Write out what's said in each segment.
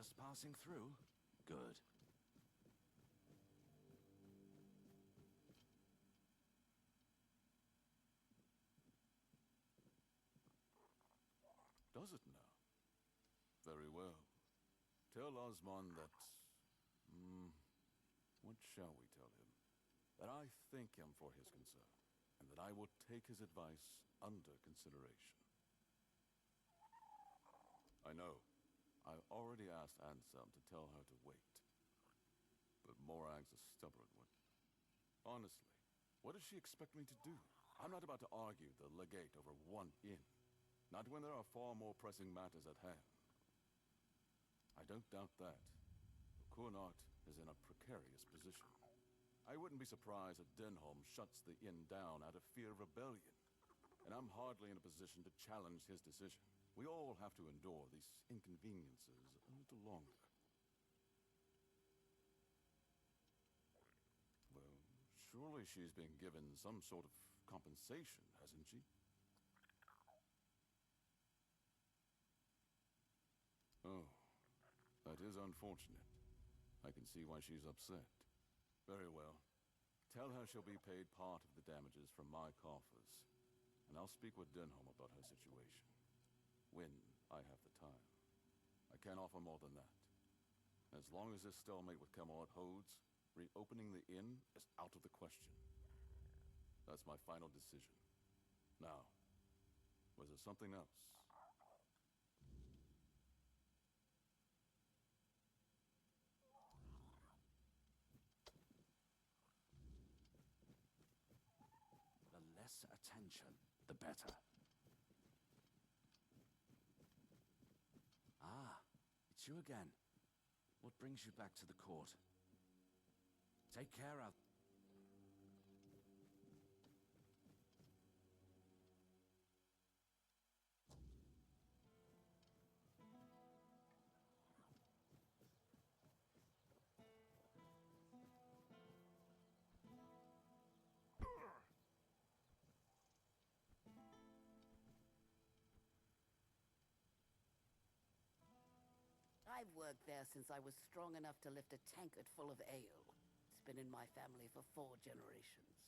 Just passing through? Good. Does it now? Very well. Tell Osmond that... what shall we tell him? That I thank him for his concern, and that I will take his advice under consideration. I know. I already asked Ansem to tell her to wait. But Morag's a stubborn one. Honestly, what does she expect me to do? I'm not about to argue the legate over one inn. Not when there are far more pressing matters at hand. I don't doubt that. Kunart is in a precarious position. I wouldn't be surprised if Denholm shuts the inn down out of fear of rebellion. And I'm hardly in a position to challenge his decision. We all have to endure these inconveniences a little longer. Well, surely she's been given some sort of compensation, hasn't she? Oh, that is unfortunate. I can see why she's upset. Very well. Tell her she'll be paid part of the damages from my coffers. And I'll speak with Denholm about her situation. When I have the time. I can't offer more than that. As long as this stalemate with Camelot holds, reopening the inn is out of the question. That's my final decision. Now, was there something else? The less attention, the better. Ah, it's you again. What brings you back to the court? Take care of... I've worked there since I was strong enough to lift a tankard full of ale. It's been in my family for 4 generations.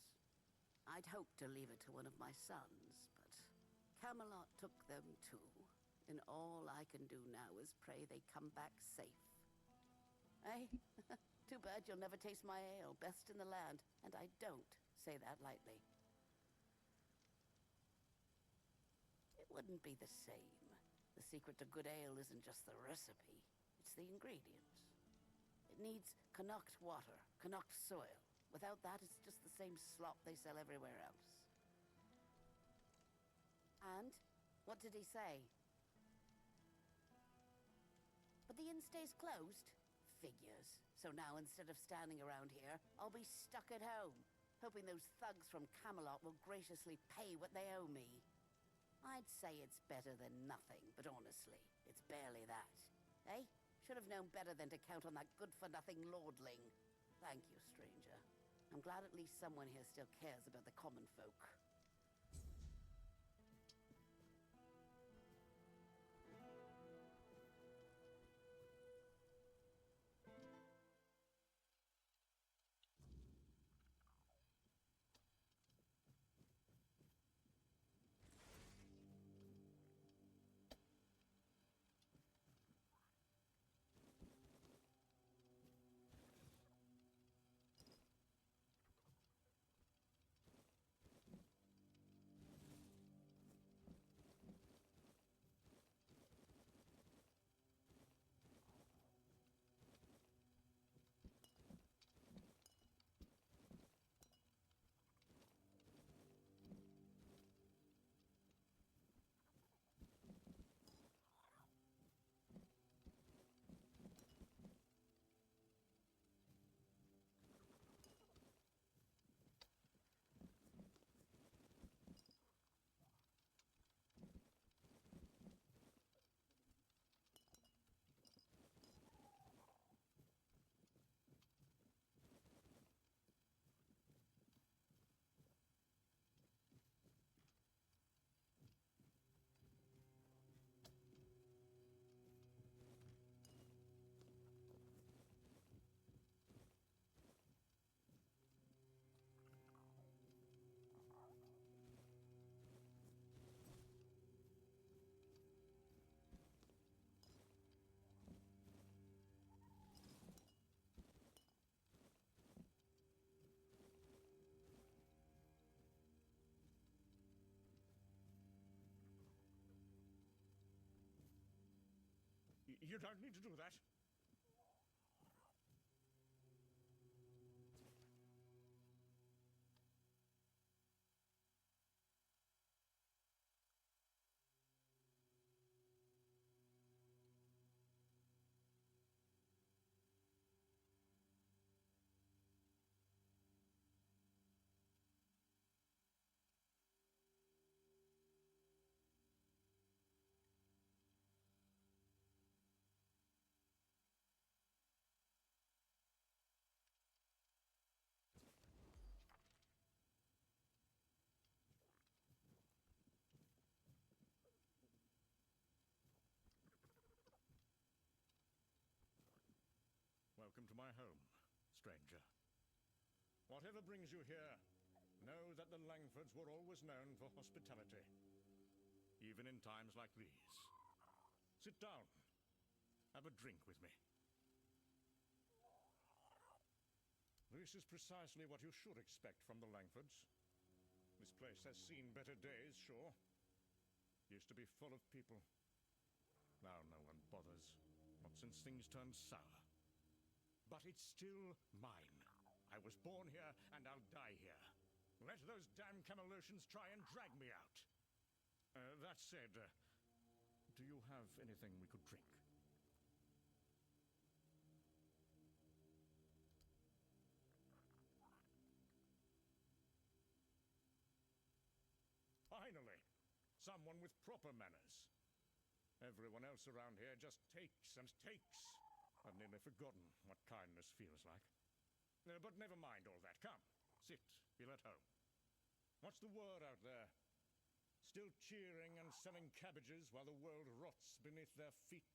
I'd hoped to leave it to one of my sons, but Camelot took them too. And all I can do now is pray they come back safe. Eh? Too bad you'll never taste my ale, best in the land, and I don't say that lightly. It wouldn't be the same. The secret to good ale isn't just the recipe, it's the ingredients. It needs Connacht water, Connacht soil. Without that, it's just the same slop they sell everywhere else. And? What did he say? But the inn stays closed? Figures. So now, instead of standing around here, I'll be stuck at home, hoping those thugs from Camelot will graciously pay what they owe me. I'd say it's better than nothing, but honestly, it's barely that. Eh? Should have known better than to count on that good-for-nothing lordling. Thank you, stranger. I'm glad at least someone here still cares about the common folk. You don't need to do that. Welcome to my home, stranger. Whatever brings you here, know that the Langfords were always known for hospitality, even in times like these. Sit down. Have a drink with me. This is precisely what you should expect from the Langfords. This place has seen better days, sure. Used to be full of people. Now no one bothers, not since things turned sour. But it's still mine. I was born here, and I'll die here. Let those damn Camelocians try and drag me out. That said, do you have anything we could drink? Finally, someone with proper manners. Everyone else around here just takes and takes. I've nearly forgotten what kindness feels like. But never mind all that. Come, sit, feel at home. What's the word out there? Still cheering and selling cabbages while the world rots beneath their feet?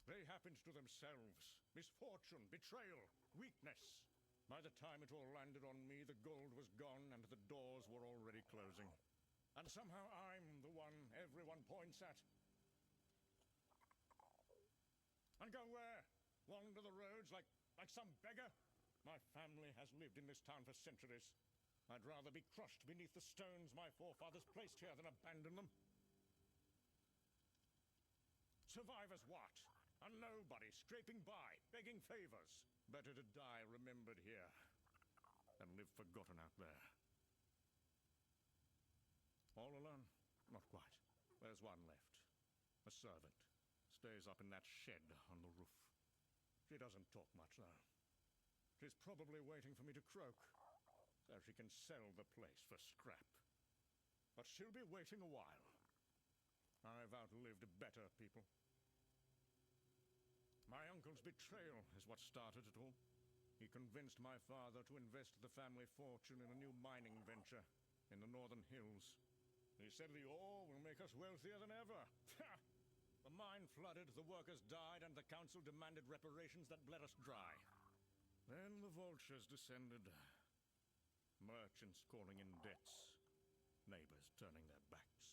They happened to themselves. Misfortune, betrayal, weakness. By the time it all landed on me, the gold was gone and the doors were already closing. And somehow I'm the one everyone points at. And go where? Wander the roads like some beggar? My family has lived in this town for centuries. I'd rather be crushed beneath the stones my forefathers placed here than abandon them. Survive as what? A nobody, scraping by, begging favors. Better to die remembered here than live forgotten out there. All alone? Not quite. There's one left. A servant. Stays up in that shed on the roof. She doesn't talk much, though. She's probably waiting for me to croak, so she can sell the place for scrap. But she'll be waiting a while. I've outlived better people. My uncle's betrayal is what started it all. He convinced my father to invest the family fortune in a new mining venture in the northern hills. He said the ore will make us wealthier than ever. The mine flooded, the workers died, and the council demanded reparations that bled us dry. Then the vultures descended. Merchants calling in debts. Neighbors turning their backs.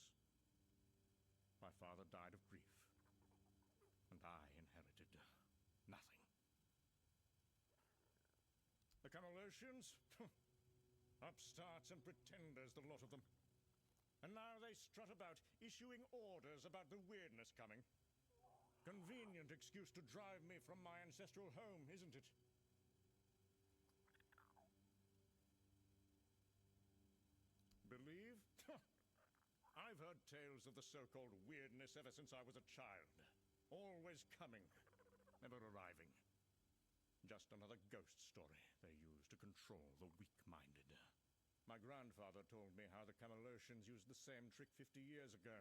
My father died of grief. And I inherited nothing. The Camelocians? Upstarts and pretenders, the lot of them. And now they strut about, issuing orders about the weirdness coming. Convenient excuse to drive me from my ancestral home, isn't it? Believe? I've heard tales of the so-called weirdness ever since I was a child. Always coming, never arriving. Just another ghost story they use to control the weak-minded. My grandfather told me how the Camelocians used the same trick 50 years ago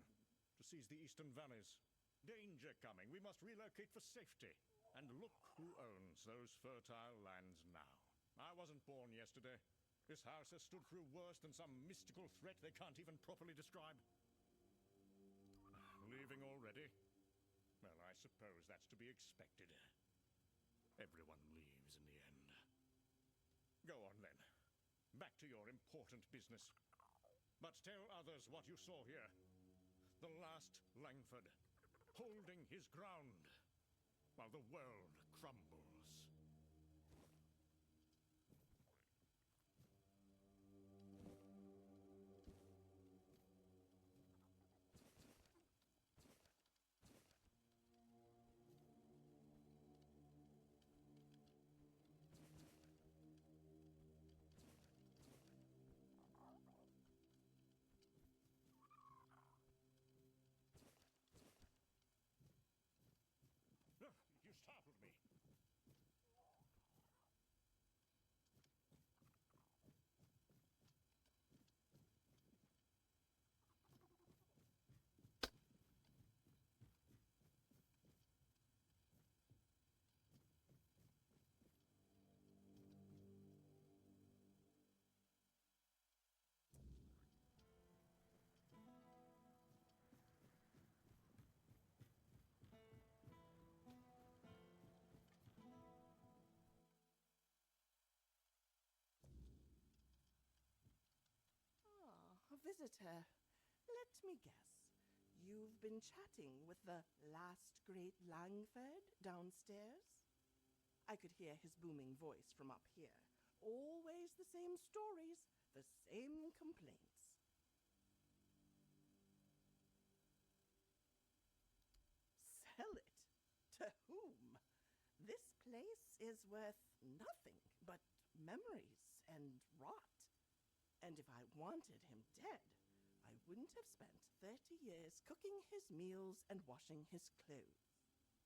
to seize the eastern valleys. Danger coming. We must relocate for safety. And look who owns those fertile lands now. I wasn't born yesterday. This house has stood through worse than some mystical threat they can't even properly describe. Leaving already? Well, I suppose that's to be expected. Everyone leaves in the end. Go on, then. Back to your important business. But tell others what you saw here. The last Langford, holding his ground, while the world crumbles. visitor. Let me guess. You've been chatting with the last great Langford downstairs? I could hear his booming voice from up here. Always the same stories, the same complaints. Sell it? To whom? This place is worth nothing but memories and rot. And if I wanted him dead, I wouldn't have spent 30 years cooking his meals and washing his clothes.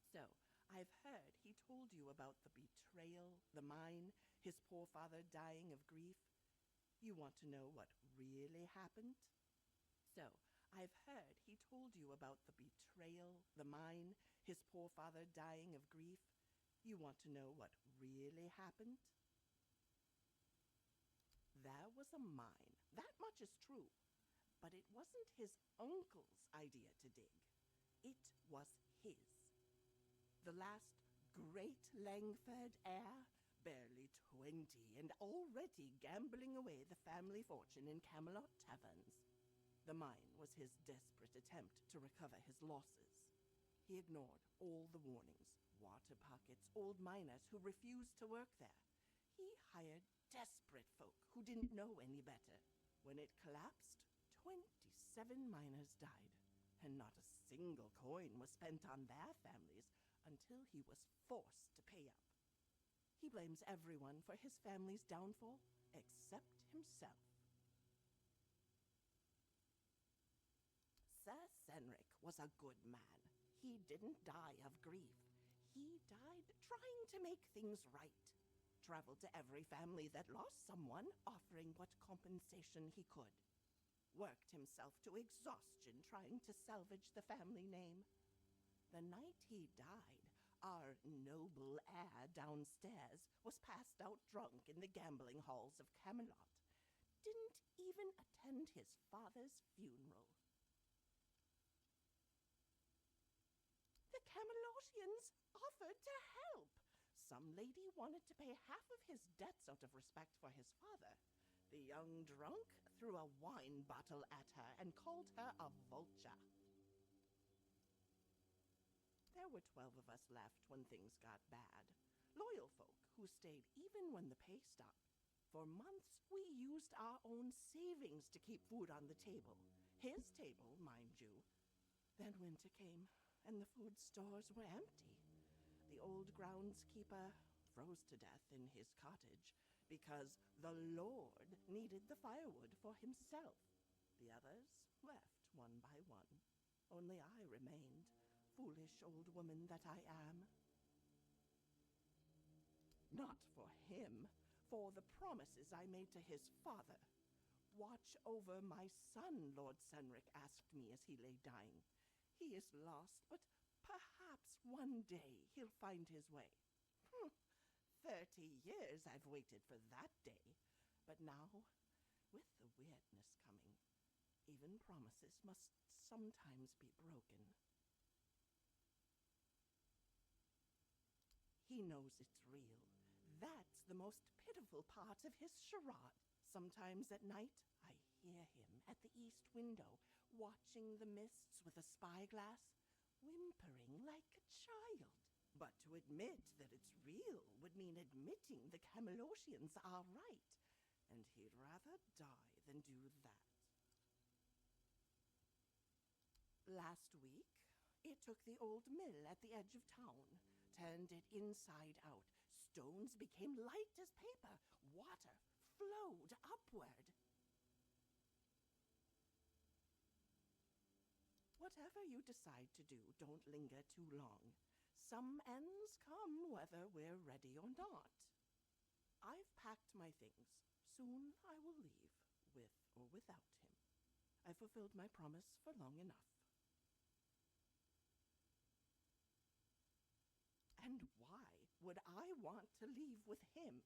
So, I've heard he told you about the betrayal, the mine, his poor father dying of grief. You want to know what really happened? So, I've heard he told you about the betrayal, the mine, his poor father dying of grief. You want to know what really happened? There was a mine. That much is true. But it wasn't his uncle's idea to dig. It was his. The last great Langford heir, barely 20 and already gambling away the family fortune in Camelot taverns. The mine was his desperate attempt to recover his losses. He ignored all the warnings, water pockets, old miners who refused to work there. He hired desperate folk who didn't know any better. When it collapsed, 27 miners died, and not a single coin was spent on their families until he was forced to pay up. He blames everyone for his family's downfall except himself. Sir Senric was a good man. He didn't die of grief. He died trying to make things right. Traveled to every family that lost someone, offering what compensation he could. Worked himself to exhaustion trying to salvage the family name. The night he died, our noble heir downstairs was passed out drunk in the gambling halls of Camelot. Didn't even attend his father's funeral. The Camelotians offered to help. Some lady wanted to pay half of his debts out of respect for his father. The young drunk threw a wine bottle at her and called her a vulture. There were 12 of us left when things got bad. Loyal folk who stayed even when the pay stopped. For months, we used our own savings to keep food on the table. His table, mind you. Then winter came, and the food stores were empty. The old groundskeeper froze to death in his cottage because the Lord needed the firewood for himself. The others left one by one. Only I remained, foolish old woman that I am. Not for him, for the promises I made to his father. Watch over my son, Lord Senric asked me as he lay dying. He is lost, but perhaps one day he'll find his way. 30 years I've waited for that day. But now, with the weirdness coming, even promises must sometimes be broken. He knows it's real. That's the most pitiful part of his charade. Sometimes at night, I hear him at the east window, watching the mists with a spyglass, whimpering like a child. But to admit that it's real would mean admitting the Camelotians are right, and he'd rather die than do that. Last week, it took the old mill at the edge of town, turned it inside out. Stones became light as paper. Water flowed upward. Whatever you decide to do, don't linger too long. Some ends come whether we're ready or not. I've packed my things. Soon I will leave, with or without him. I fulfilled my promise for long enough. And why would I want to leave with him?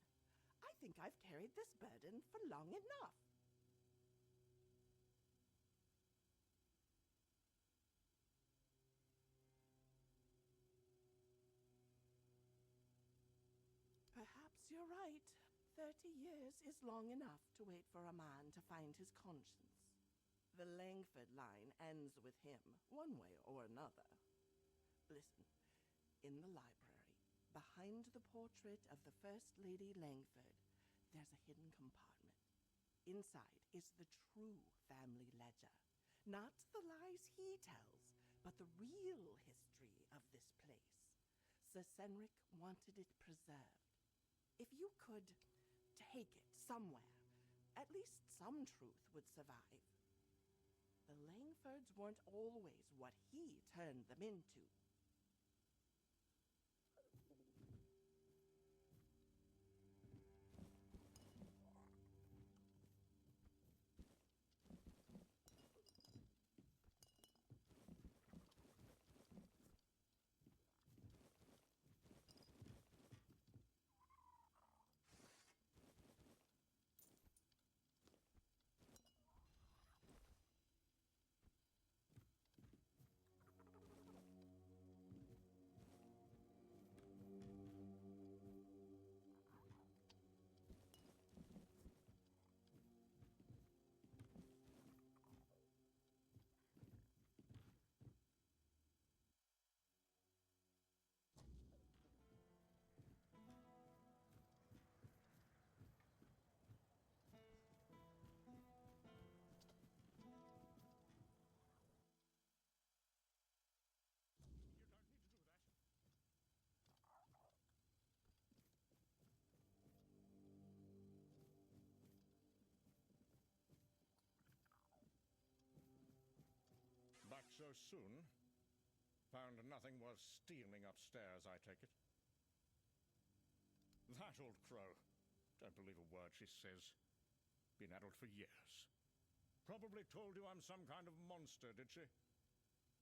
I think I've carried this burden for long enough. Perhaps you're right. 30 years is long enough to wait for a man to find his conscience. The Langford line ends with him, one way or another. Listen, in the library, behind the portrait of the First Lady Langford, there's a hidden compartment. Inside is the true family ledger. Not the lies he tells, but the real history of this place. Sir Senric wanted it preserved. If you could take it somewhere, at least some truth would survive. The Langfords weren't always what he turned them into. Back so soon? Found nothing worth stealing upstairs, I take it. That old crow. Don't believe a word she says. Been addled for years. Probably told you I'm some kind of monster, did she?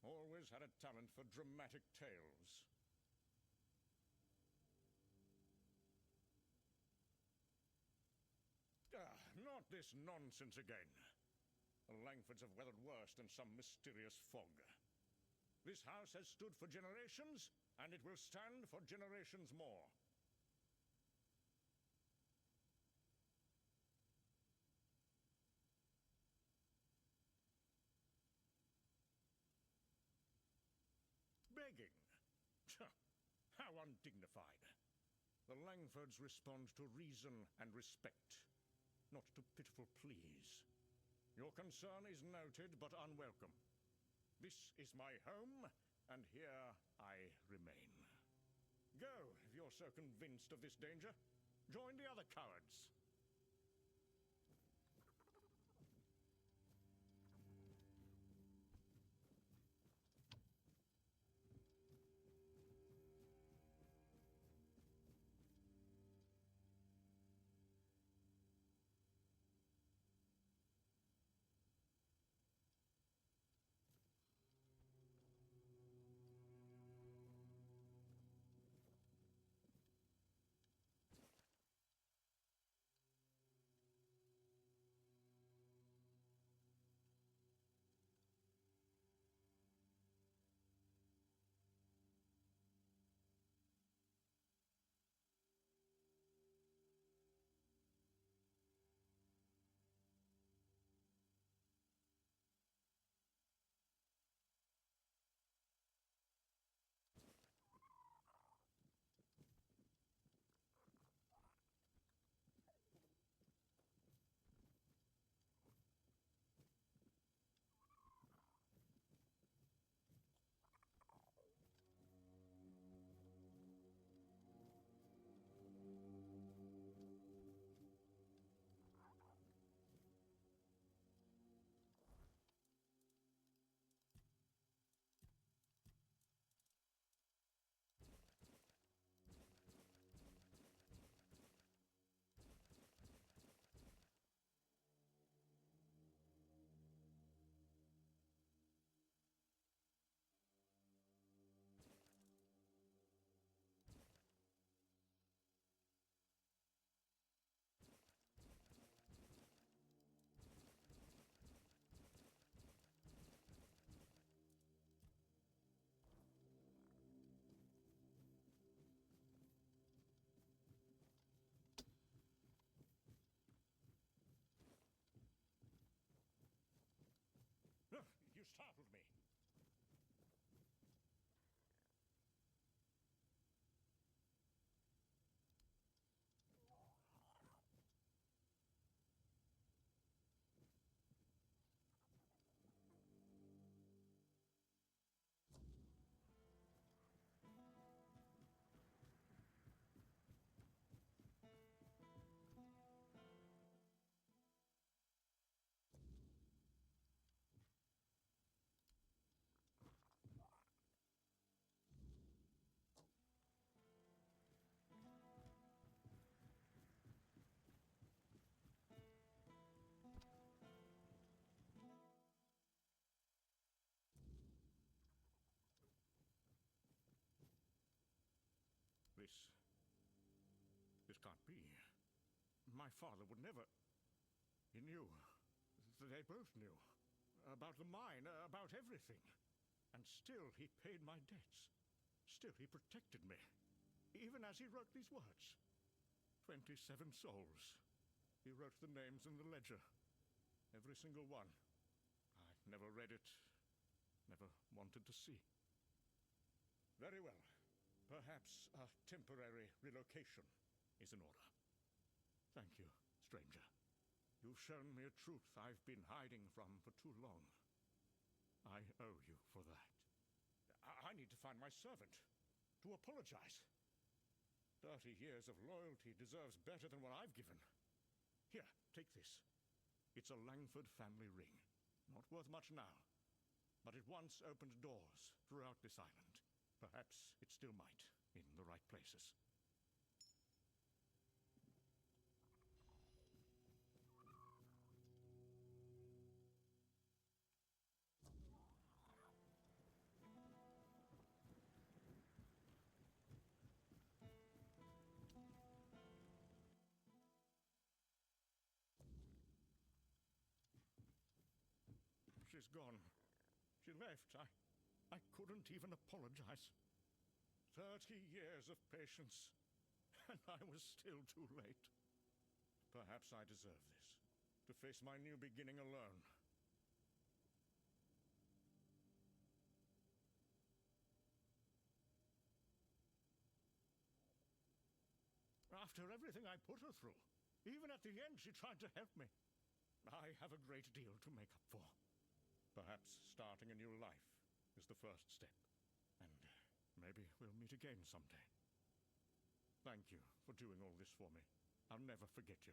Always had a talent for dramatic tales. Not this nonsense again. The Langfords have weathered worse than some mysterious fog. This house has stood for generations, and it will stand for generations more. Begging? How undignified. The Langfords respond to reason and respect, not to pitiful pleas. Your concern is noted, but unwelcome. This is my home, and here I remain. Go, if you're so convinced of this danger. Join the other cowards. startled me. This can't be. My father would never... He knew. They both knew. About the mine, about everything. And still he paid my debts. Still he protected me. Even as he wrote these words. 27 souls. He wrote the names in the ledger. Every single one. I never read it. Never wanted to see. Very well. Perhaps a temporary relocation is in order. Thank you, stranger. You've shown me a truth I've been hiding from for too long. I owe you for that. I need to find my servant, to apologize. 30 years of loyalty deserves better than what I've given. Here, take this. It's a Langford family ring. Not worth much now, but it once opened doors throughout this island. Perhaps it still might, in the right places. She's gone. She left. I couldn't even apologize. 30 years of patience, and I was still too late. Perhaps I deserve this, to face my new beginning alone. After everything I put her through, even at the end she tried to help me. I have a great deal to make up for. Perhaps starting a new life is the first step. And maybe we'll meet again someday. Thank you for doing all this for me. I'll never forget you.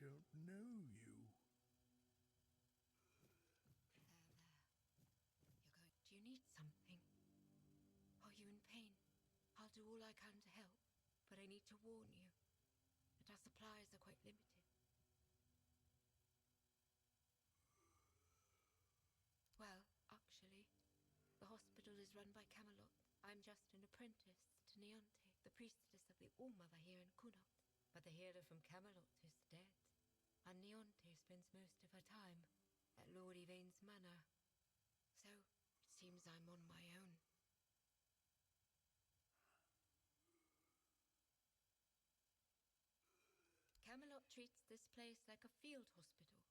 don't know you. Do you need something? Are you in pain? I'll do all I can to help, but I need to warn you that our supplies are quite limited. Well, actually, the hospital is run by Camelot. I'm just an apprentice to Neonte, the priestess of the All-Mother here in Kunot. But the healer from Camelot is dead, and Neonte spends most of her time at Lord Yvain's manor. So, it seems I'm on my own. Camelot treats this place like a field hospital.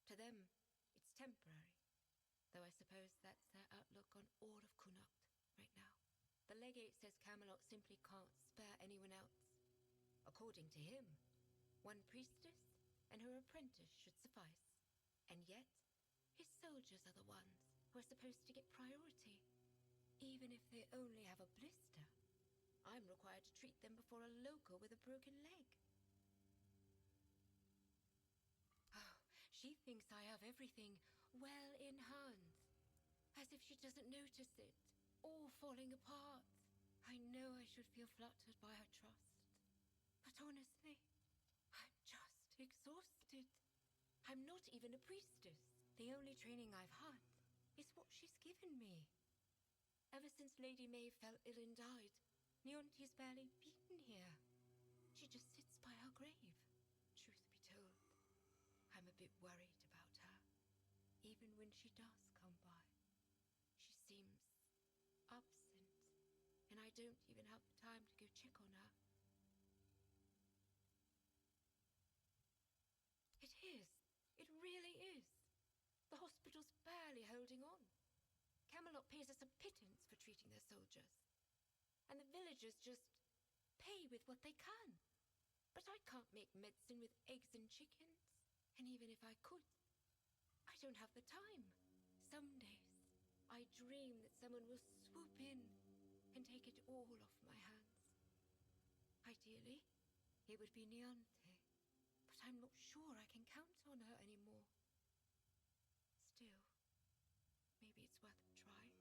To them, it's temporary, though I suppose that's their outlook on all of Kunot right now. The legate says Camelot simply can't spare anyone else. According to him, one priestess and her apprentice should suffice. And yet, his soldiers are the ones who are supposed to get priority, even if they only have a blister. I'm required to treat them before a local with a broken leg. Oh, she thinks I have everything well in hand, as if she doesn't notice it, all falling apart. I know I should feel flattered by her trust, but honestly, I'm just exhausted. I'm not even a priestess. The only training I've had is what she's given me. Ever since Lady May fell ill and died, Neonte's barely been here. She just sits by her grave. Truth be told, I'm a bit worried about her. Even when she does come by, she seems absent, and I don't even have the time to go check on her. It is. It really is. The hospital's barely holding on. Camelot pays us a pittance for treating their soldiers. And the villagers just pay with what they can. But I can't make medicine with eggs and chickens. And even if I could, I don't have the time. Some days, I dream that someone will swoop in and take it all off my hands. Ideally, it would be Neonte, but I'm not sure I can count on her anymore. Still, maybe it's worth a try.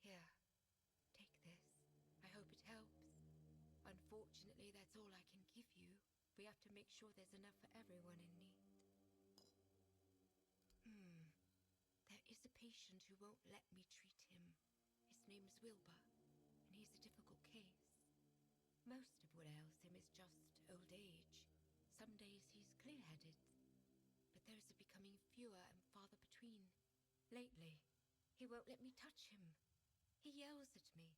Here, take this. I hope it helps. Unfortunately, that's all I can give you. We have to make sure there's enough for everyone in need. There is a patient who won't let me treat him. His name's Wilbur, and he's a difficult case. Most of what ails him is just old age. Some days he's clear-headed, but those are becoming fewer and farther between. Lately, he won't let me touch him. He yells at me,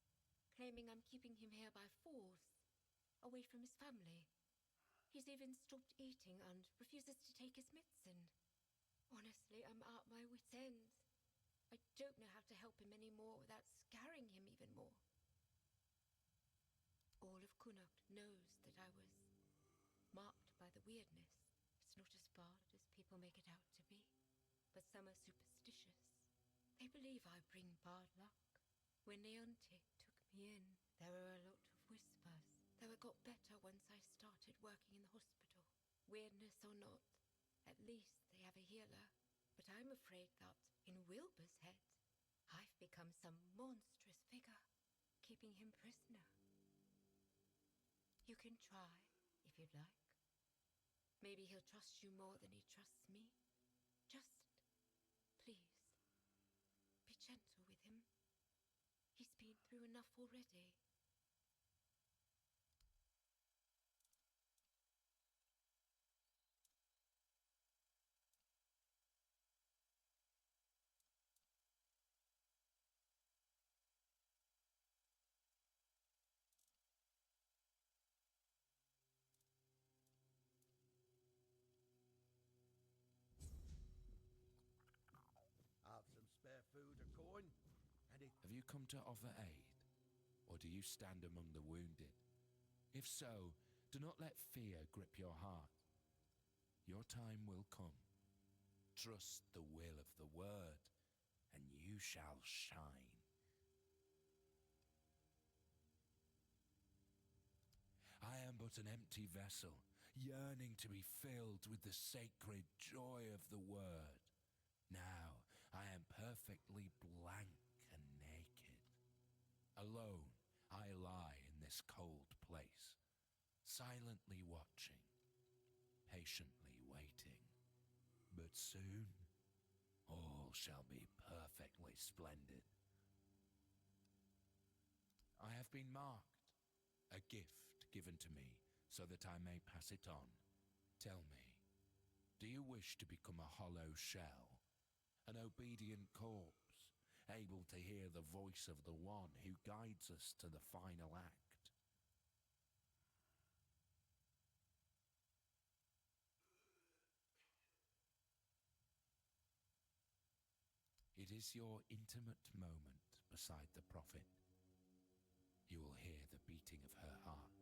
claiming I'm keeping him here by force, away from his family. He's even stopped eating and refuses to take his medicine. Honestly, I'm at my wit's end. I don't know how to help him anymore without scaring him even more. All of Kunot knows that I was marked by the weirdness. It's not as bad as people make it out to be, but some are superstitious. They believe I bring bad luck. When Neonte took me in, there were a lot of whispers, though it got better once I started working in the hospital. Weirdness or not, at least they have a healer. But I'm afraid that, in Wilbur's head, I've become some monstrous figure, keeping him prisoner. You can try, if you'd like. Maybe he'll trust you more than he trusts me. Just, please, be gentle with him. He's been through enough already. Have some spare food or coin? Have you come to offer aid? Or do you stand among the wounded? If so, do not let fear grip your heart. Your time will come. Trust the will of the word, and you shall shine. I am but an empty vessel, yearning to be filled with the sacred joy of the word. Now I am perfectly blank and naked. Alone I lie in this cold place, silently watching, patiently waiting. But soon all shall be perfectly splendid. I have been marked, a gift given to me so that I may pass it on. Tell me, do you wish to become a hollow shell, an obedient corpse, able to hear the voice of the one who guides us to the final act? It is your intimate moment beside the prophet. You will hear the beating of her heart,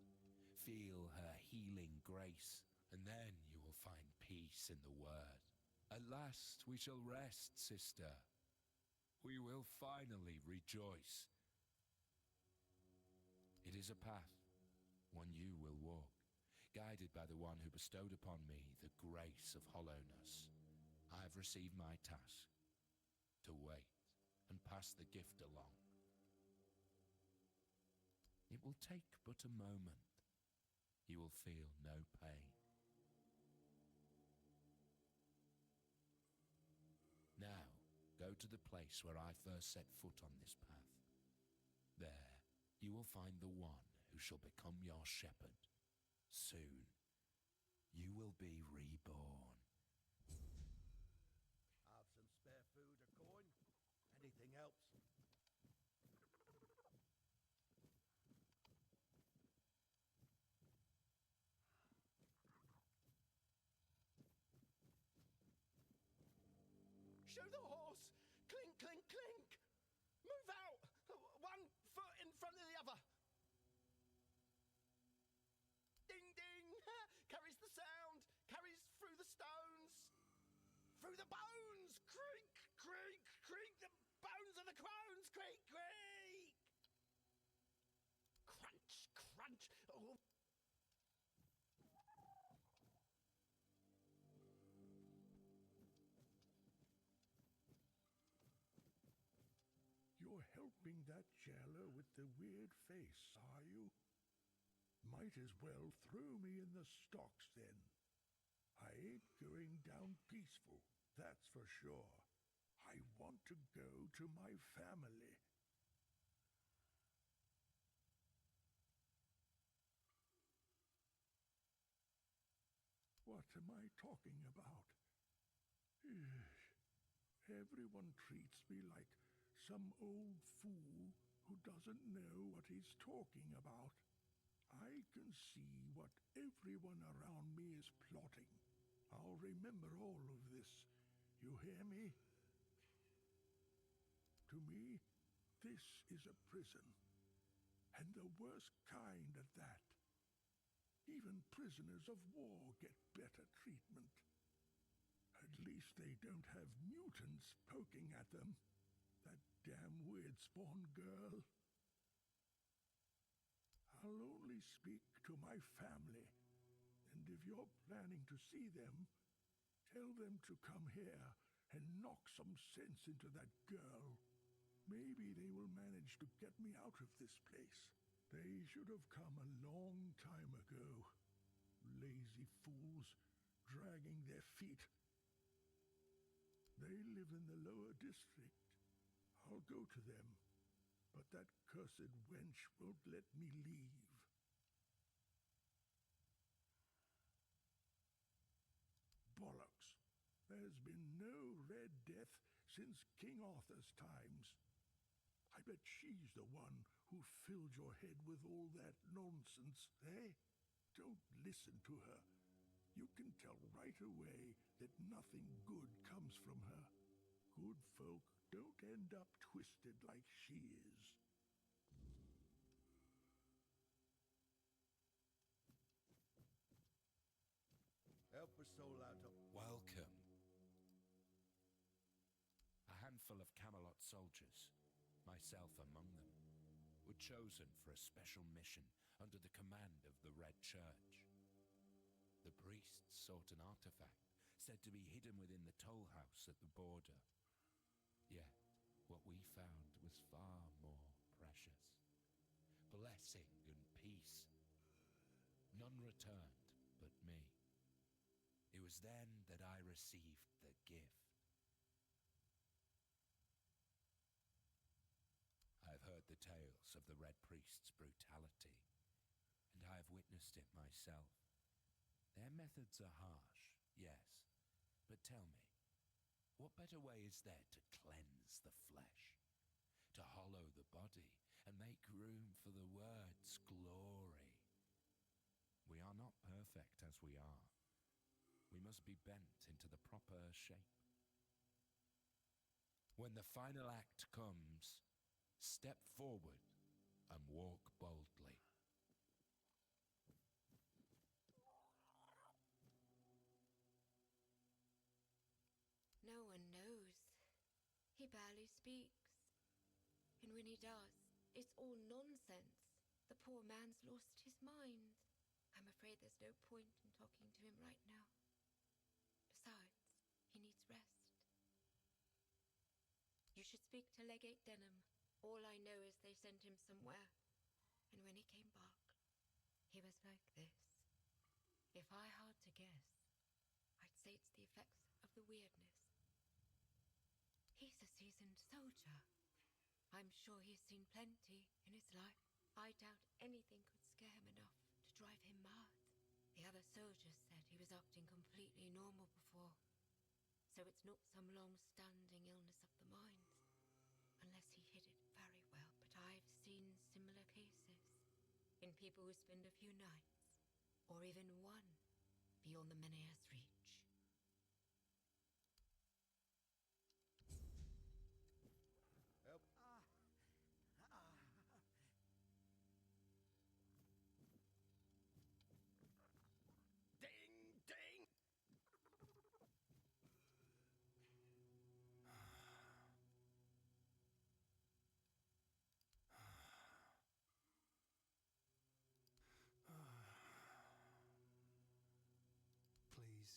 feel her healing grace, and then you will find peace in the word. At last we shall rest, sister. We will finally rejoice. It is a path, one you will walk, guided by the one who bestowed upon me the grace of hollowness. I have received my task, to wait and pass the gift along. It will take but a moment. You will feel no pain. Now, go to the place where I first set foot on this path. There, you will find the one who shall become your shepherd. Soon, you will be reborn. Have some spare food or coin? Anything else? Show the horse! Clink, clink, clink! Move out! One foot in front of the other! Ding, ding! Carries the sound! Carries through the stones! Through the bones! Creak, creak, creak! The bones of the crones! Creak, creak! Crunch, crunch! Oh. You're helping that jailer with the weird face, are you? Might as well throw me in the stocks then. I ain't going down peaceful, that's for sure. I want to go to my family. What am I talking about? Everyone treats me like some old fool who doesn't know what he's talking about. I can see what everyone around me is plotting. I'll remember all of this. You hear me? To me, this is a prison. And the worst kind at that. Even prisoners of war get better treatment. At least they don't have mutants poking at them. That damn weird spawn girl. I'll only speak to my family. And if you're planning to see them, tell them to come here and knock some sense into that girl. Maybe they will manage to get me out of this place. They should have come a long time ago. Lazy fools, dragging their feet. They live in the lower district. I'll go to them, but that cursed wench won't let me leave. Bollocks! There's been no Red Death since King Arthur's times. I bet she's the one who filled your head with all that nonsense, eh? Don't listen to her. You can tell right away that nothing good comes from her. Good folk don't end up twisted like she is. Help a soul out of... Welcome. A handful of Camelot soldiers, myself among them. were chosen for a special mission under the command of the Red Church. The priests sought an artifact said to be hidden within the toll house at the border. Yet, what we found was far more precious. Blessing and peace. None returned but me. It was then that I received the gift. I have heard the tales of the Red Priest's brutality, and I have witnessed it myself. Their methods are harsh, yes, but tell me, what better way is there to cleanse the flesh, to hollow the body, and make room for the word's glory? We are not perfect as we are. We must be bent into the proper shape. When the final act comes, step forward and walk boldly. No one knows. He barely speaks. And when he does, it's all nonsense. The poor man's lost his mind. I'm afraid there's no point in talking to him right now. Besides, he needs rest. You should speak to Legate Denham. All I know is they sent him somewhere. And when he came back, he was like this. If I had to guess, I'd say it's the effects of the weirdness. He's a seasoned soldier. I'm sure he's seen plenty in his life. I doubt anything could scare him enough to drive him mad. The other soldiers said he was acting completely normal before. So it's not some long-standing illness of the mind. Unless he hid it very well. But I've seen similar cases. In people who spend a few nights, or even one, beyond the Menea's reach. Help. Ding, ding. Please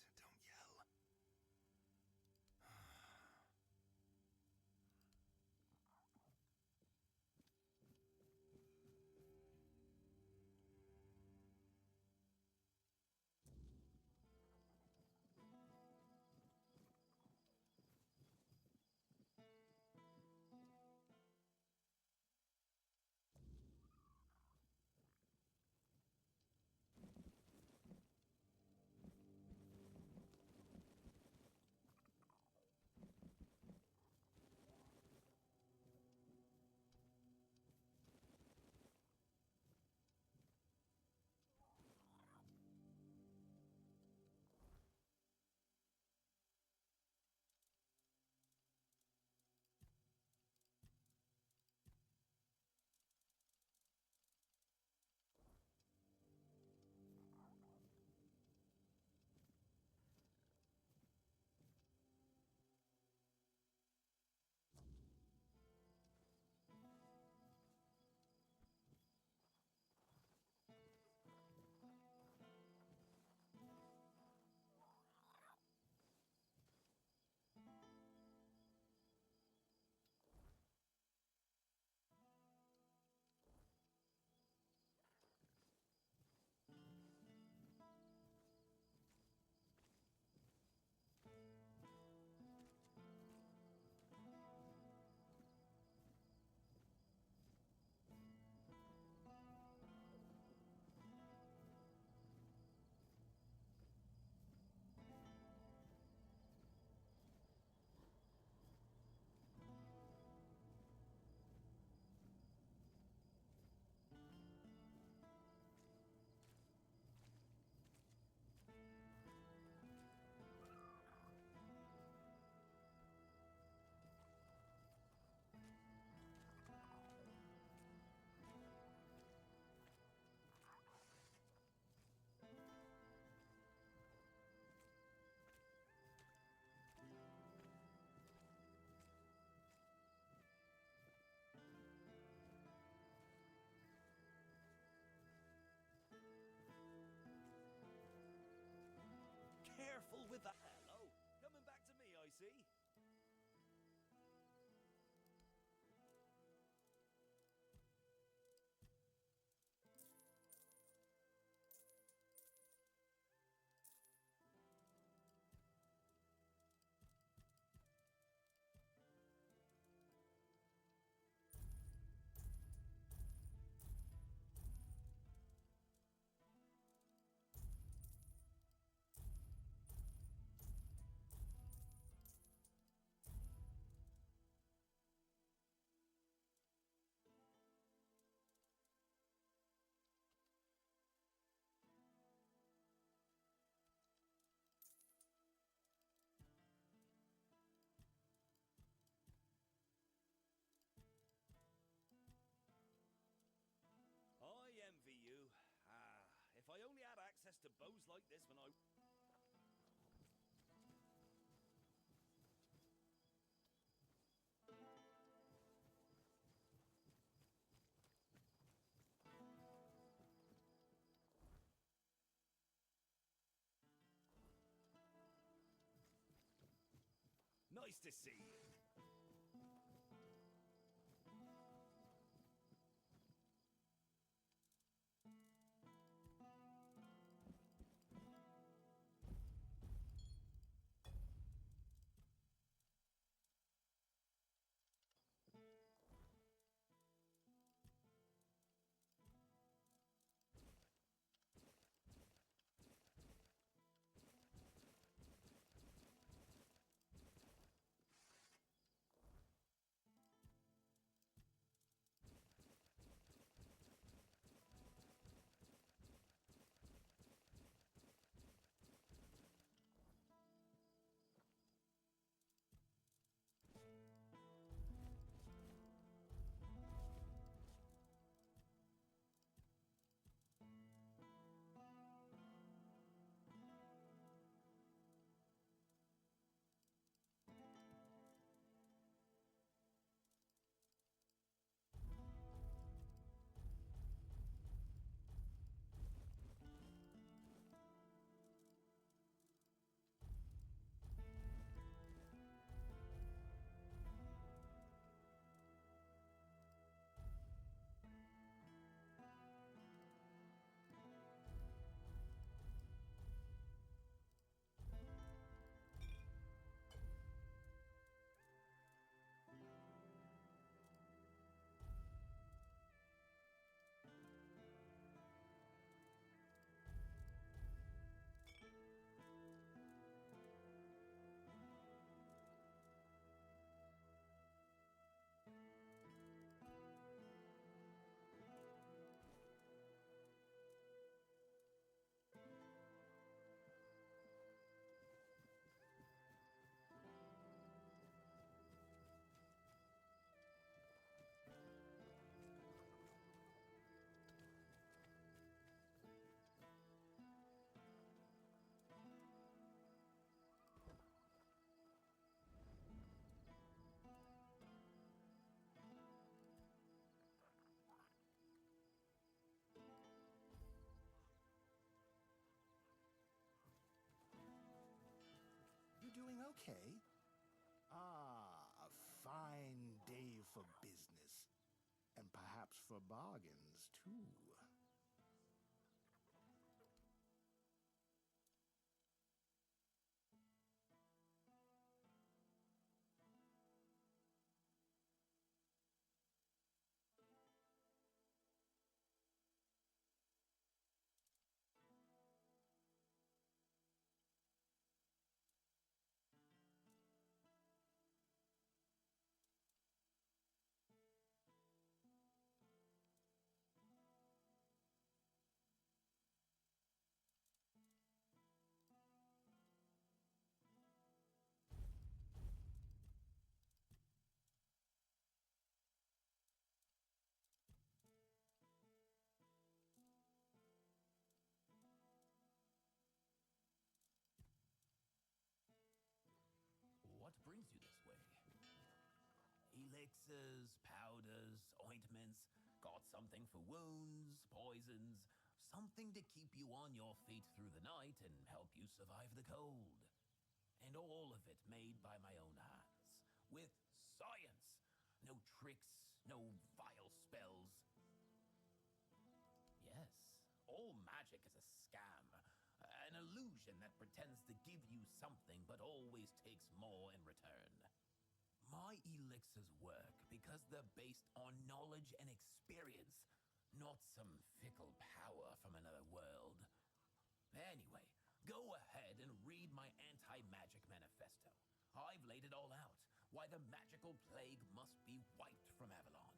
with that. Hello. Coming back to me, I see. I envy you. If I only had access to bows like this when I... Nice to see you. Doing okay. A fine day for business. And perhaps for bargains, too. What brings you this way? Elixirs, powders, ointments, got something for wounds, poisons, something to keep you on your feet through the night and help you survive the cold. And all of it made by my own hands. With science. No tricks, no vile spells. Yes, all magic is a scam. An illusion that pretends to give you something but always takes more in return. My elixirs work because they're based on knowledge and experience, not some fickle power from another world. Anyway, go ahead and read my anti-magic manifesto. I've laid it all out, why the magical plague must be wiped from Avalon.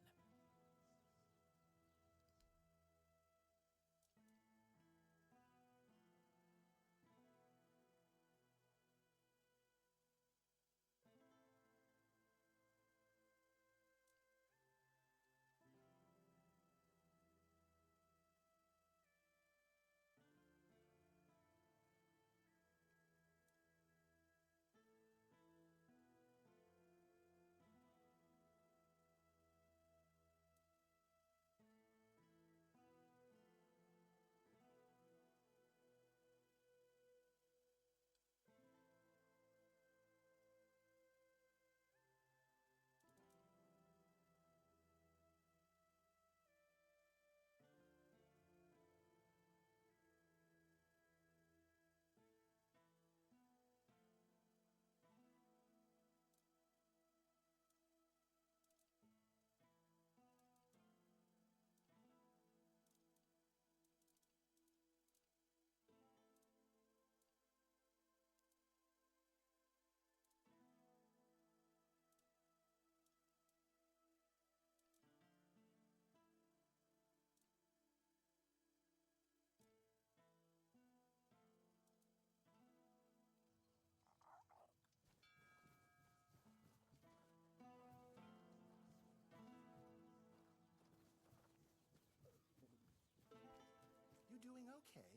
You doing okay?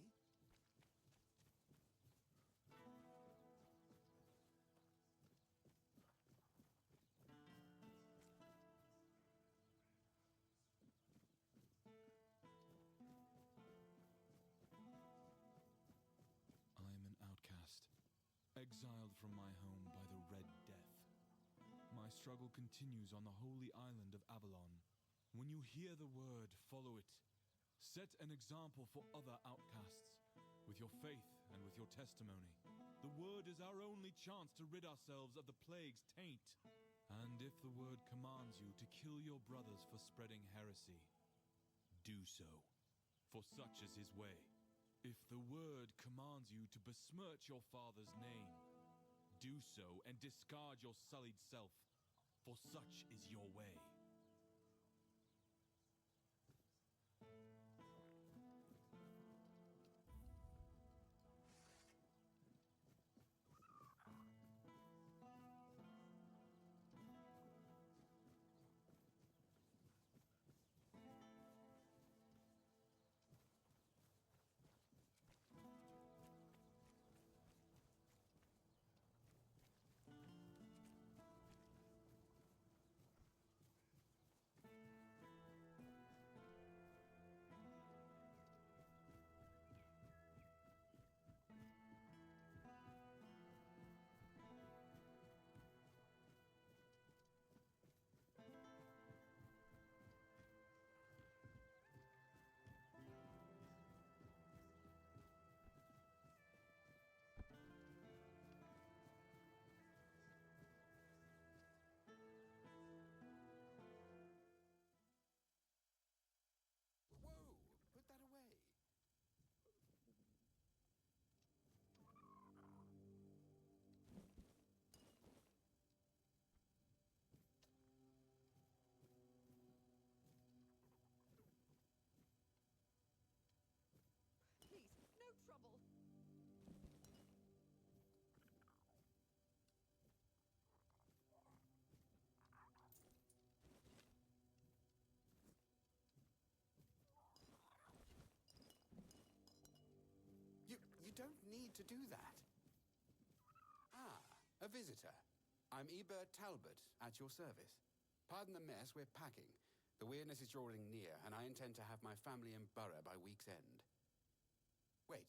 I am an outcast, exiled from my home by the Red Death. My struggle continues on the holy island of Avalon. When you hear the word, follow it. Set an example for other outcasts, with your faith and with your testimony. The word is our only chance to rid ourselves of the plague's taint. And if the word commands you to kill your brothers for spreading heresy, do so, for such is his way. If the word commands you to besmirch your father's name, do so and discard your sullied self, for such is your way. don't need to do that. Ah, a visitor. I'm Ebert Talbot, at your service. Pardon the mess, we're packing. The weirdness is drawing near, and I intend to have my family in Borough by week's end. Wait,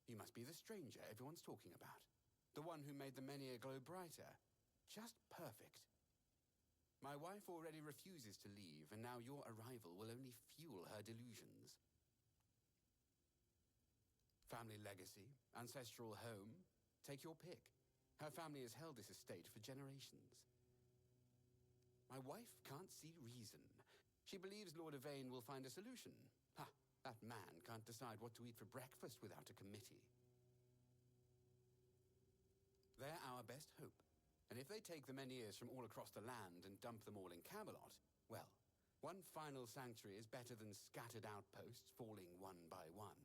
you must be the stranger everyone's talking about. The one who made the menhir glow brighter. Just perfect. My wife already refuses to leave, and now your arrival will only fuel her delusions. Family legacy, ancestral home, take your pick. Her family has held this estate for generations. My wife can't see reason. She believes Lord Yvain will find a solution. Ha! That man can't decide what to eat for breakfast without a committee. They're our best hope. And if they take the menhirs from all across the land and dump them all in Camelot, well, one final sanctuary is better than scattered outposts falling one by one.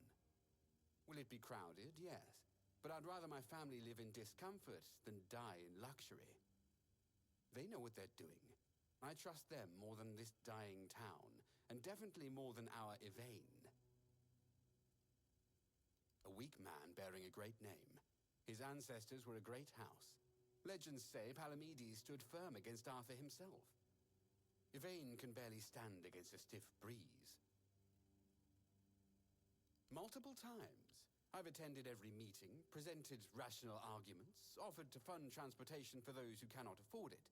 Will it be crowded? Yes. But I'd rather my family live in discomfort than die in luxury. They know what they're doing. I trust them more than this dying town, and definitely more than our Yvain. A weak man bearing a great name. His ancestors were a great house. Legends say Palamedes stood firm against Arthur himself. Yvain can barely stand against a stiff breeze. Multiple times, I've attended every meeting, presented rational arguments, offered to fund transportation for those who cannot afford it.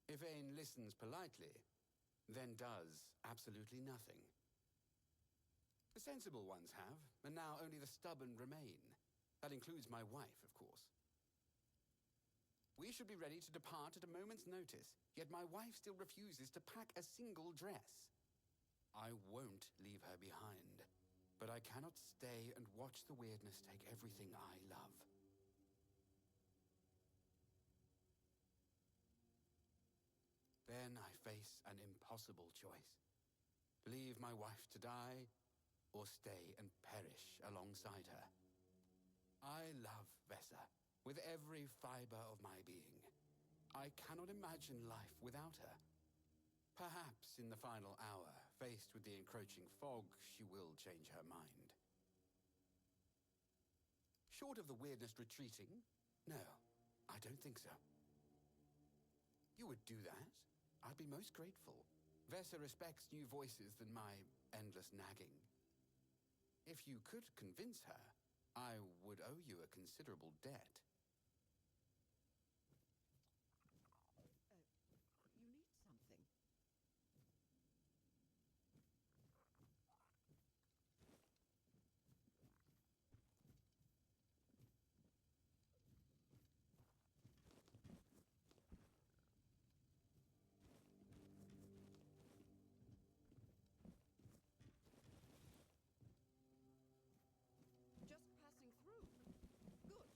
Yvain listens politely, then does absolutely nothing. The sensible ones have, and now only the stubborn remain. That includes my wife, of course. We should be ready to depart at a moment's notice, yet my wife still refuses to pack a single dress. I won't leave her behind, but I cannot stay and watch the weirdness take everything I love. Then I face an impossible choice. Leave my wife to die, or stay and perish alongside her. I love Vesa with every fiber of my being. I cannot imagine life without her. Perhaps in the final hour, faced with the encroaching fog, she will change her mind. Short of the weirdness retreating, no, I don't think so. You would do that? I'd be most grateful. Vesa respects new voices than my endless nagging. If you could convince her, I would owe you a considerable debt. You need something. Just passing through. Good.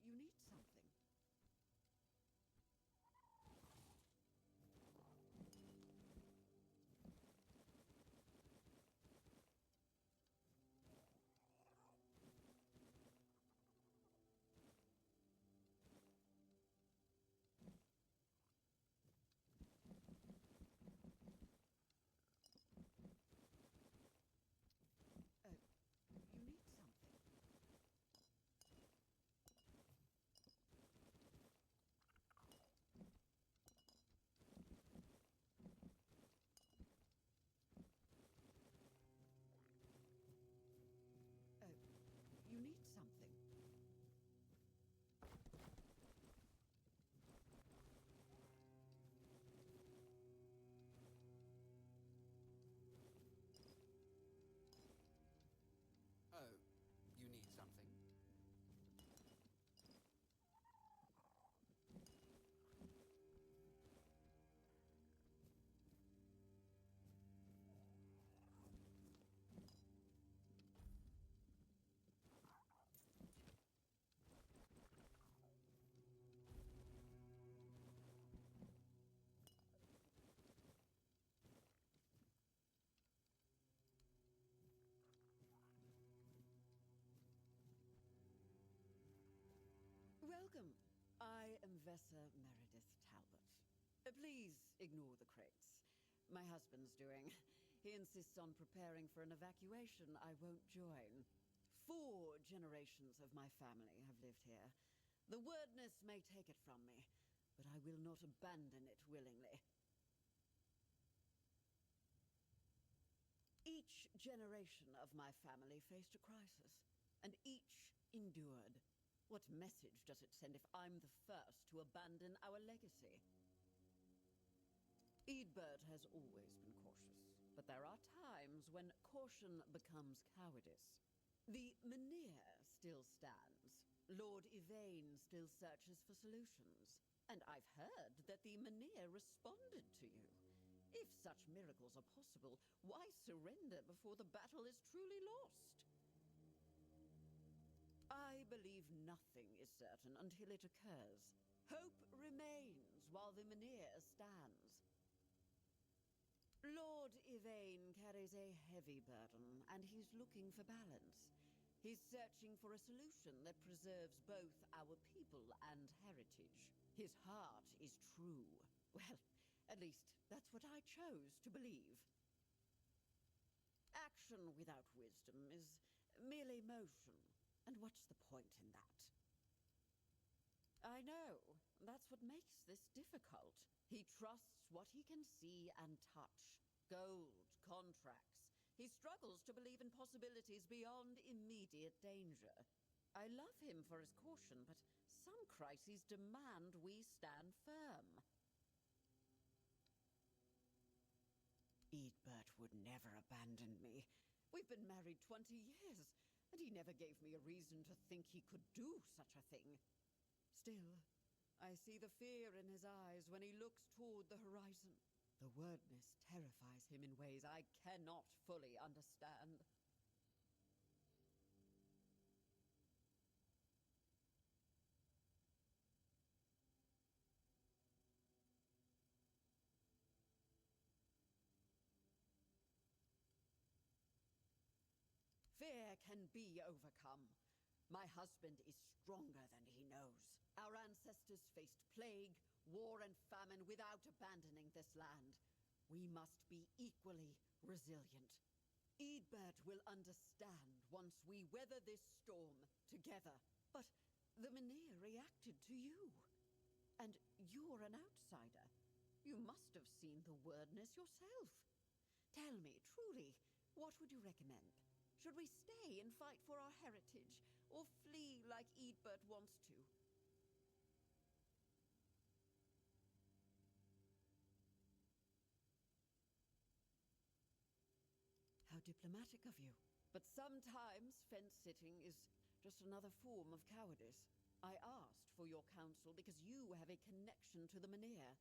You need something. You need something. You need something. Oh, you need something? Welcome. I am Vesa Meredith Talbot. Please ignore the crates. My husband's doing. He insists on preparing for an evacuation I won't join. 4 generations of my family have lived here. The wordness may take it from me, but I will not abandon it willingly. Each generation of my family faced a crisis, and each endured. What message does it send if I'm the first to abandon our legacy? Eadbert has always been cautious, but there are times when caution becomes cowardice. The Menhir still stands. Lord Yvain still searches for solutions. And I've heard that the Menhir responded to you. If such miracles are possible, why surrender before the battle is truly lost? I believe nothing is certain until it occurs. Hope remains while the Menhir stands. Lord Yvain carries a heavy burden, and he's looking for balance. He's searching for a solution that preserves both our people and heritage. His heart is true. Well, at least that's what I chose to believe. Action without wisdom is merely motion. And what's the point in that? I know. That's what makes this difficult. He trusts what he can see and touch. Gold, contracts. He struggles to believe in possibilities beyond immediate danger. I love him for his caution, but some crises demand we stand firm. Eadbert would never abandon me. We've been married 20 years, and he never gave me a reason to think he could do such a thing. Still, I see the fear in his eyes when he looks toward the horizon. The wordness terrifies him in ways I cannot fully understand. Fear can be overcome. My husband is stronger than he knows. Our ancestors faced plague, war, and famine without abandoning this land. We must be equally resilient. Eadbert will understand once we weather this storm together. But the Menhir reacted to you. And you're an outsider. You must have seen the wordness yourself. Tell me, truly, what would you recommend? Should we stay and fight for our heritage, or flee like Eadbert wants to? How diplomatic of you. But sometimes fence-sitting is just another form of cowardice. I asked for your counsel because you have a connection to the Menhir.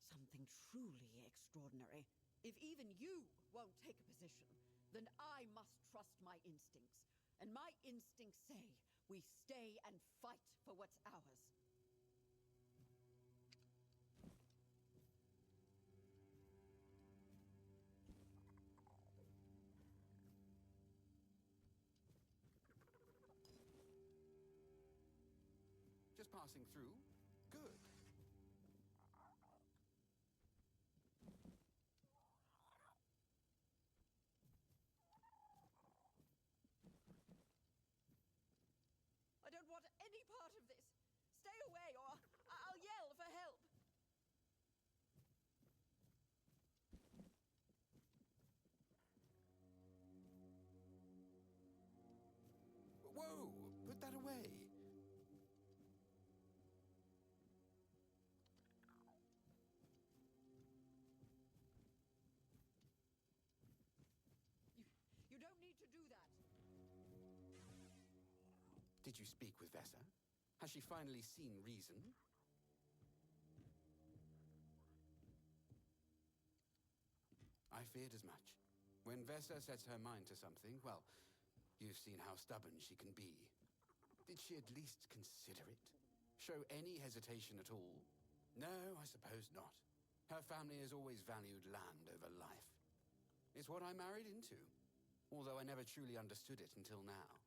Something truly extraordinary. If even you won't take a position, then I must trust my instincts. And my instincts say we stay and fight for what's ours. Just passing through? Good. I don't want any part of this. Stay away, or I'll yell for help. Whoa! Put that away! You don't need to do that. Did you speak with Vesa? Has she finally seen reason? I feared as much. When Vesa sets her mind to something, well, you've seen how stubborn she can be. Did she at least consider it? Show any hesitation at all? No, I suppose not. Her family has always valued land over life. It's what I married into, although I never truly understood it until now.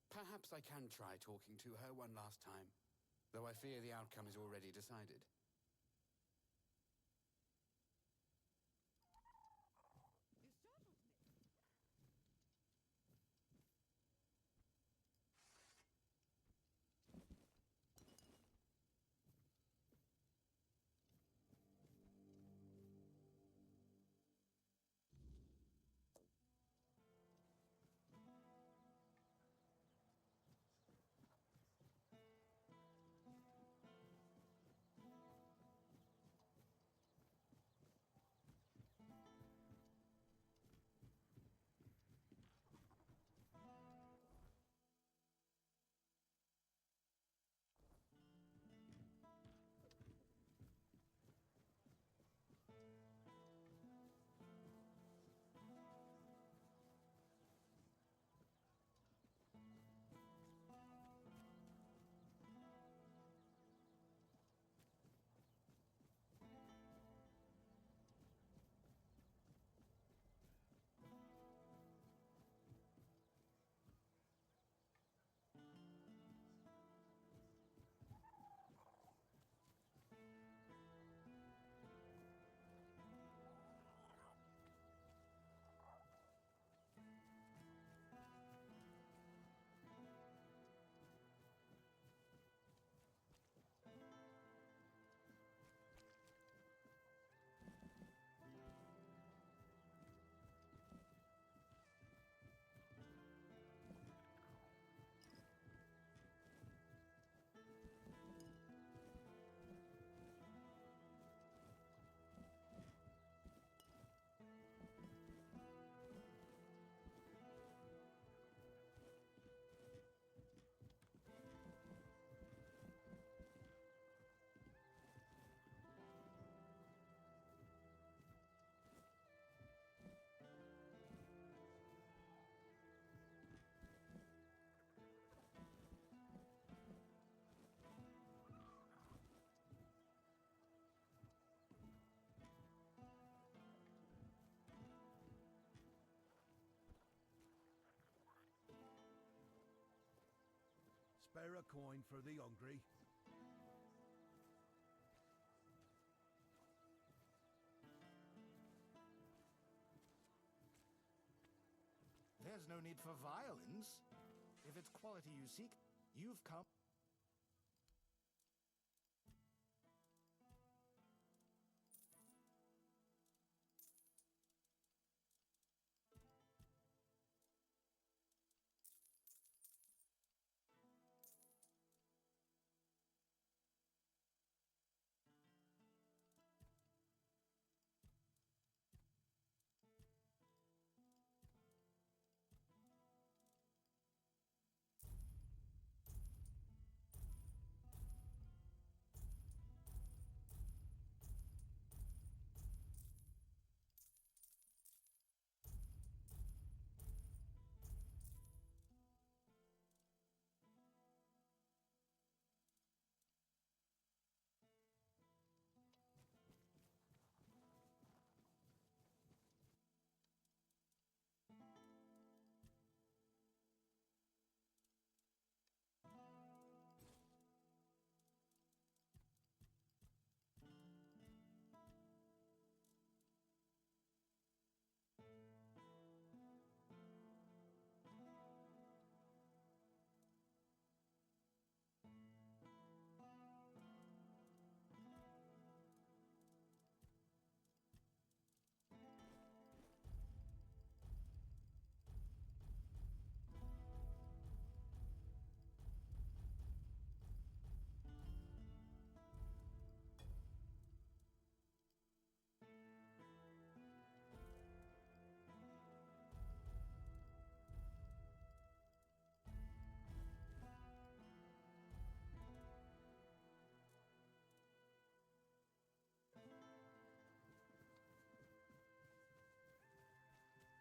Perhaps I can try talking to her one last time, though I fear the outcome is already decided. You startled me. Spare a coin for the hungry. There's no need for violence. If it's quality you seek, you've come.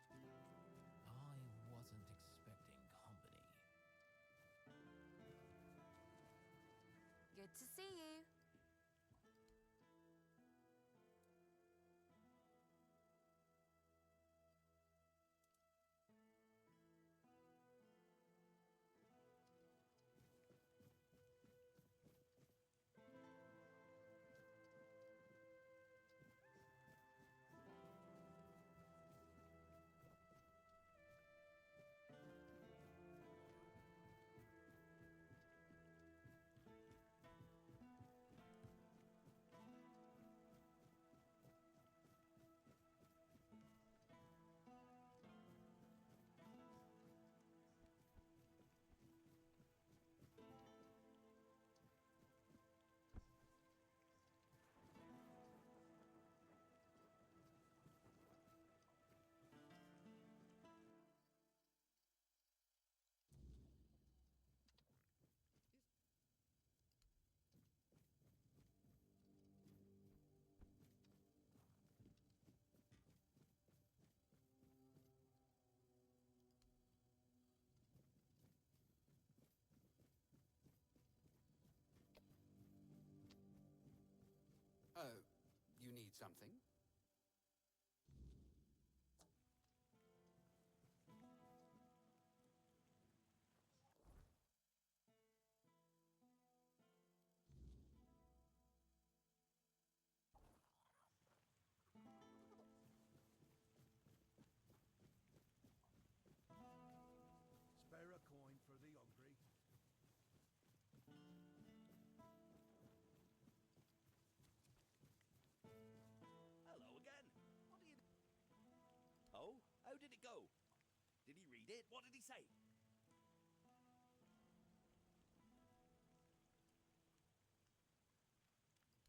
I wasn't expecting company. Good to see you. You need something? Spare a coin for the hungry. Hello again. What do you... Oh, how did it go? Did he read it? What did he say?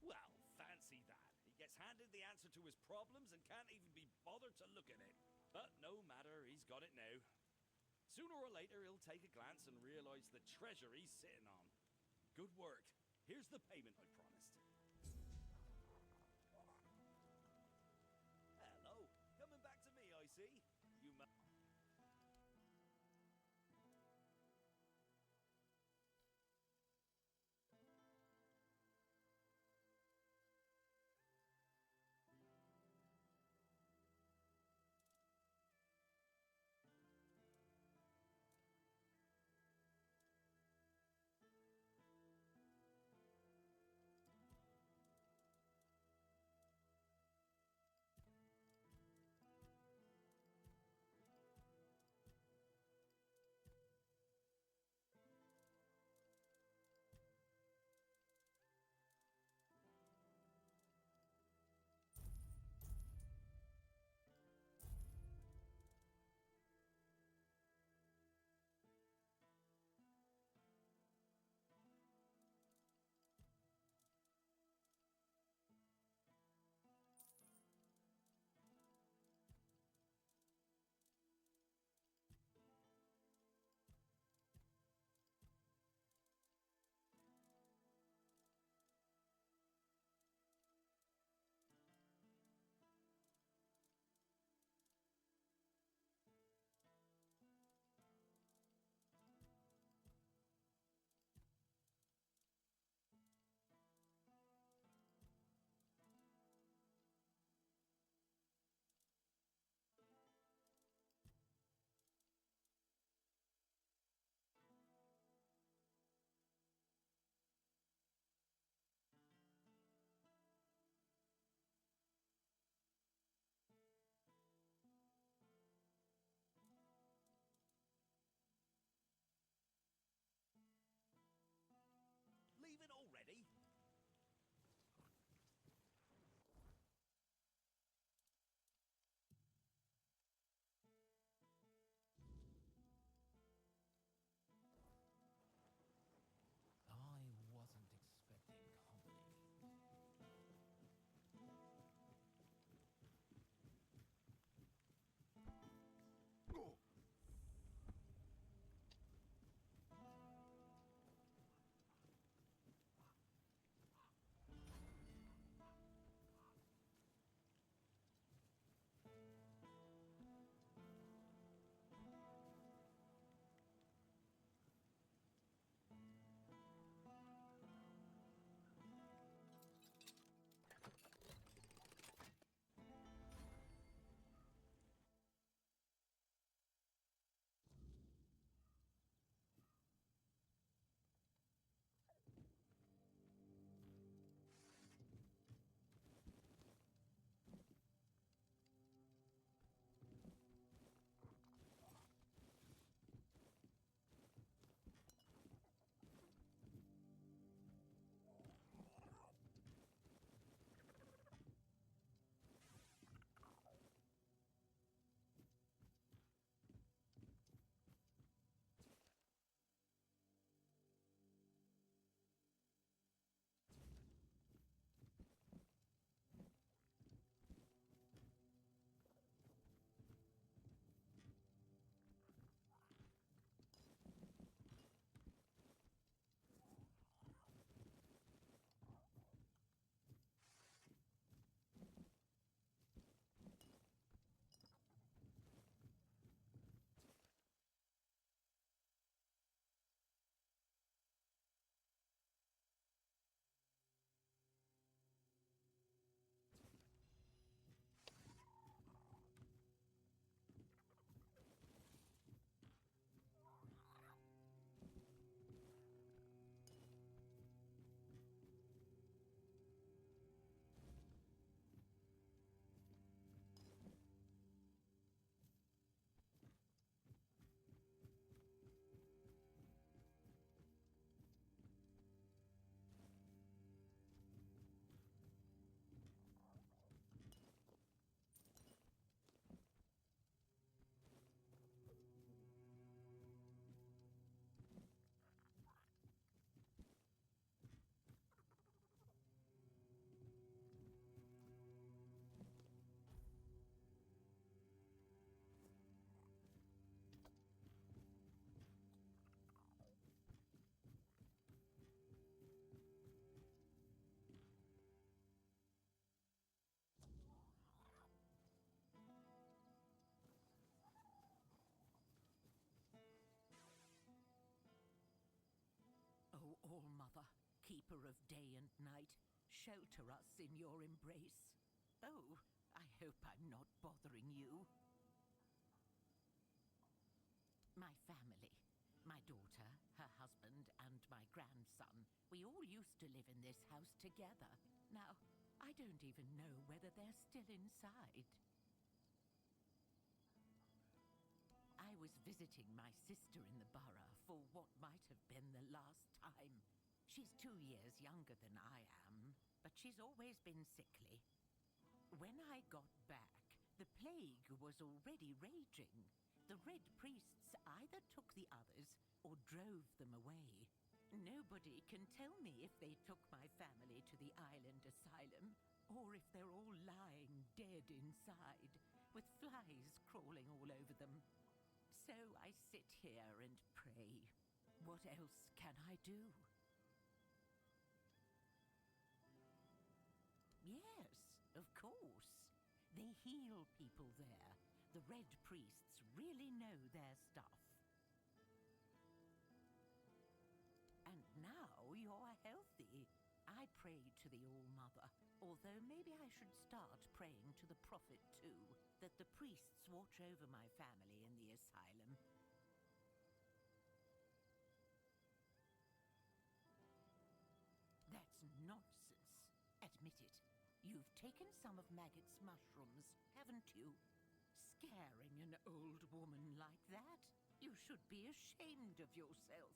Well, fancy that. He gets handed the answer to his problems and can't even be bothered to look at it. But no matter, he's got it now. Sooner or later, he'll take a glance and realize the treasure he's sitting on. Good work. Here's the payment I promised. Hello. Coming back to me, I see. You must... All-Mother, keeper of day and night, shelter us in your embrace. Oh, I hope I'm not bothering you. My family, my daughter, her husband, and my grandson, we all used to live in this house together. Now, I don't even know whether they're still inside. I was visiting my sister in the borough for what might have been the last time. She's 2 years younger than I am, but she's always been sickly. When I got back, the plague was already raging. The Red Priests either took the others or drove them away. Nobody can tell me if they took my family to the island asylum, or if they're all lying dead inside, with flies crawling all over them. So I sit here and pray. What else can I do? Yes, of course. They heal people there. The Red Priests really know their stuff. And now you're healthy. I prayed to the All-Mother, although maybe I should start praying to the Prophet too, that the priests watch over my family in the asylum. That's nonsense. Admit it. You've taken some of Maggot's mushrooms, haven't you? Scaring an old woman like that? You should be ashamed of yourself.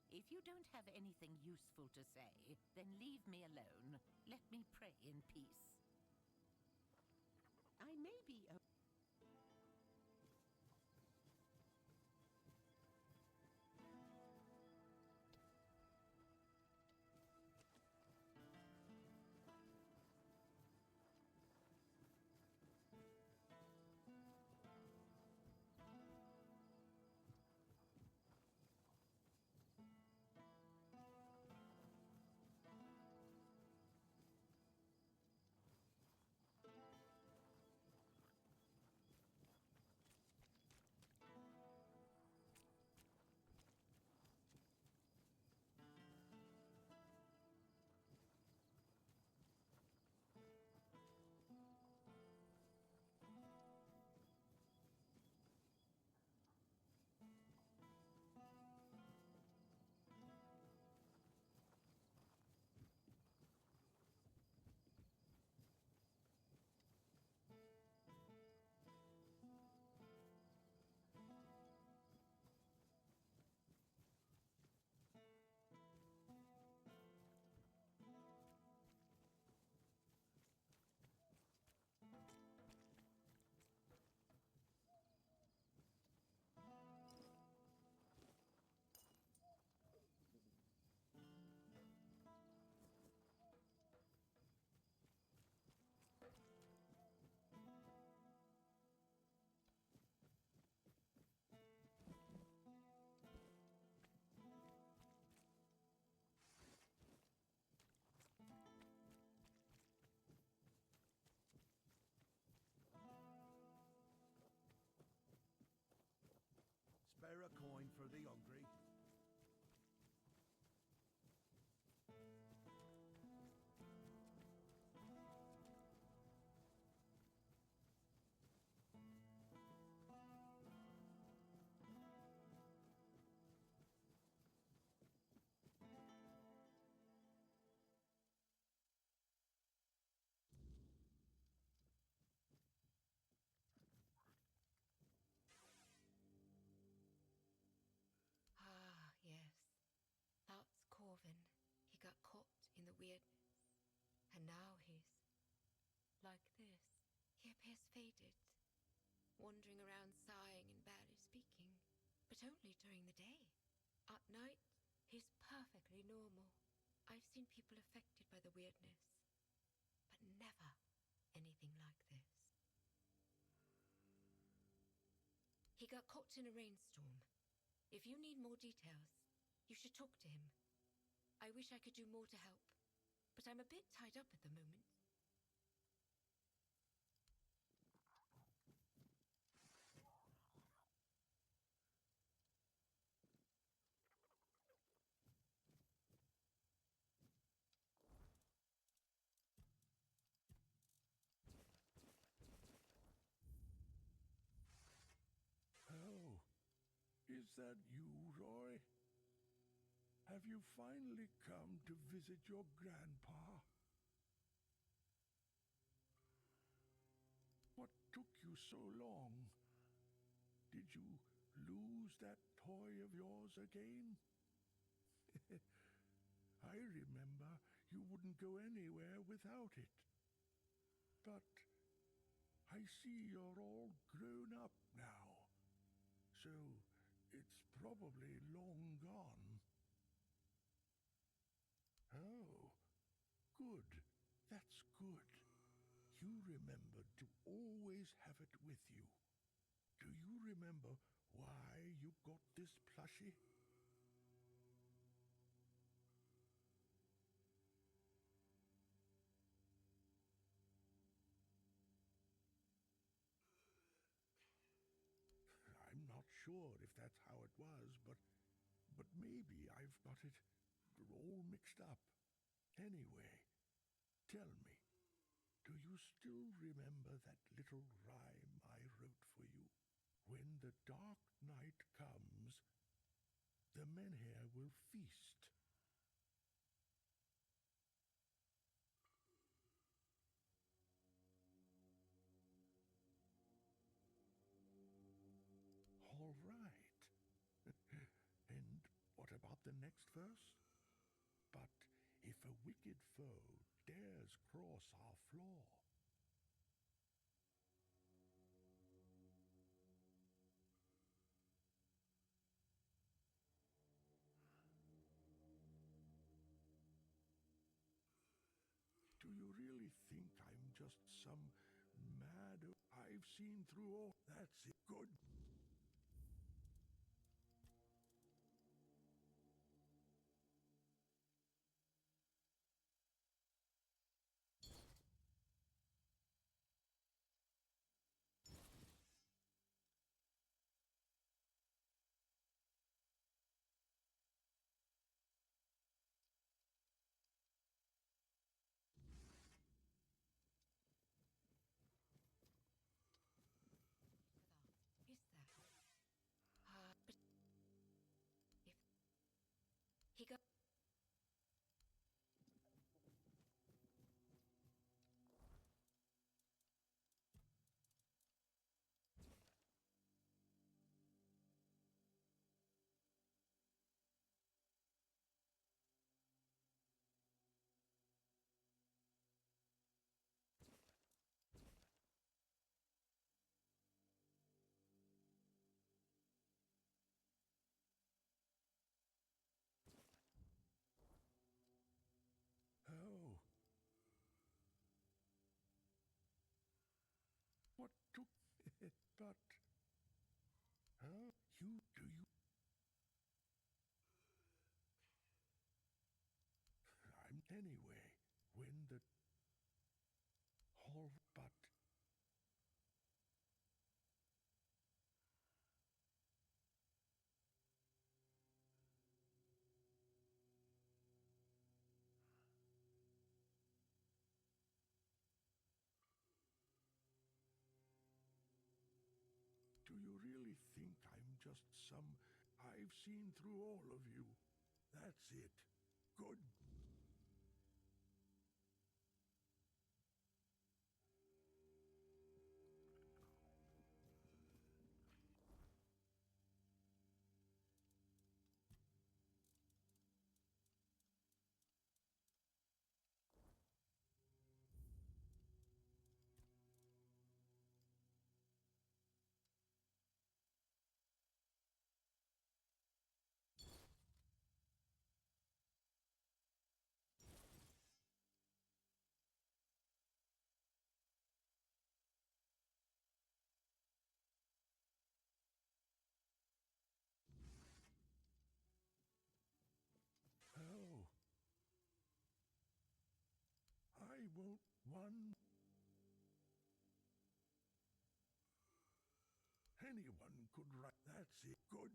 If you don't have anything useful to say, then leave me alone. Let me pray in peace. I may be a... Spare a coin for the hungry. Ah, yes. That's Corvin. He got caught in the weirdness. And now he's like this. He appears faded, wandering around sighing and barely speaking, but only during the day. At night, he's perfectly normal. I've seen people affected by the weirdness, but never anything like this. He got caught in a rainstorm. If you need more details, you should talk to him. I wish I could do more to help, but I'm a bit tied up at the moment. Is that you, Roy? Have you finally come to visit your grandpa? What took you so long? Did you lose that toy of yours again? I remember you wouldn't go anywhere without it. But I see you're all grown up now, so it's probably long gone. Oh, good. That's good. You remembered to always have it with you. Do you remember why you got this plushie? I'm not sure if that's how it was, but maybe I've got it all mixed up. Anyway, tell me, do you still remember that little rhyme I wrote for you? When the dark night comes, the menhir will feast. All right. And what about the next verse? But if a wicked foe dares cross our floor, do you really think I'm just some mad... I've seen through all... That's it. Good. Is that? But if he got. Oh. What took... but... Huh? You... Do you... I'm... Anyway, when the... All... But... Do you really think I'm just some... I've seen through all of you. That's it. Good. Oh. I won't one... Anyone could write... That's it. Good.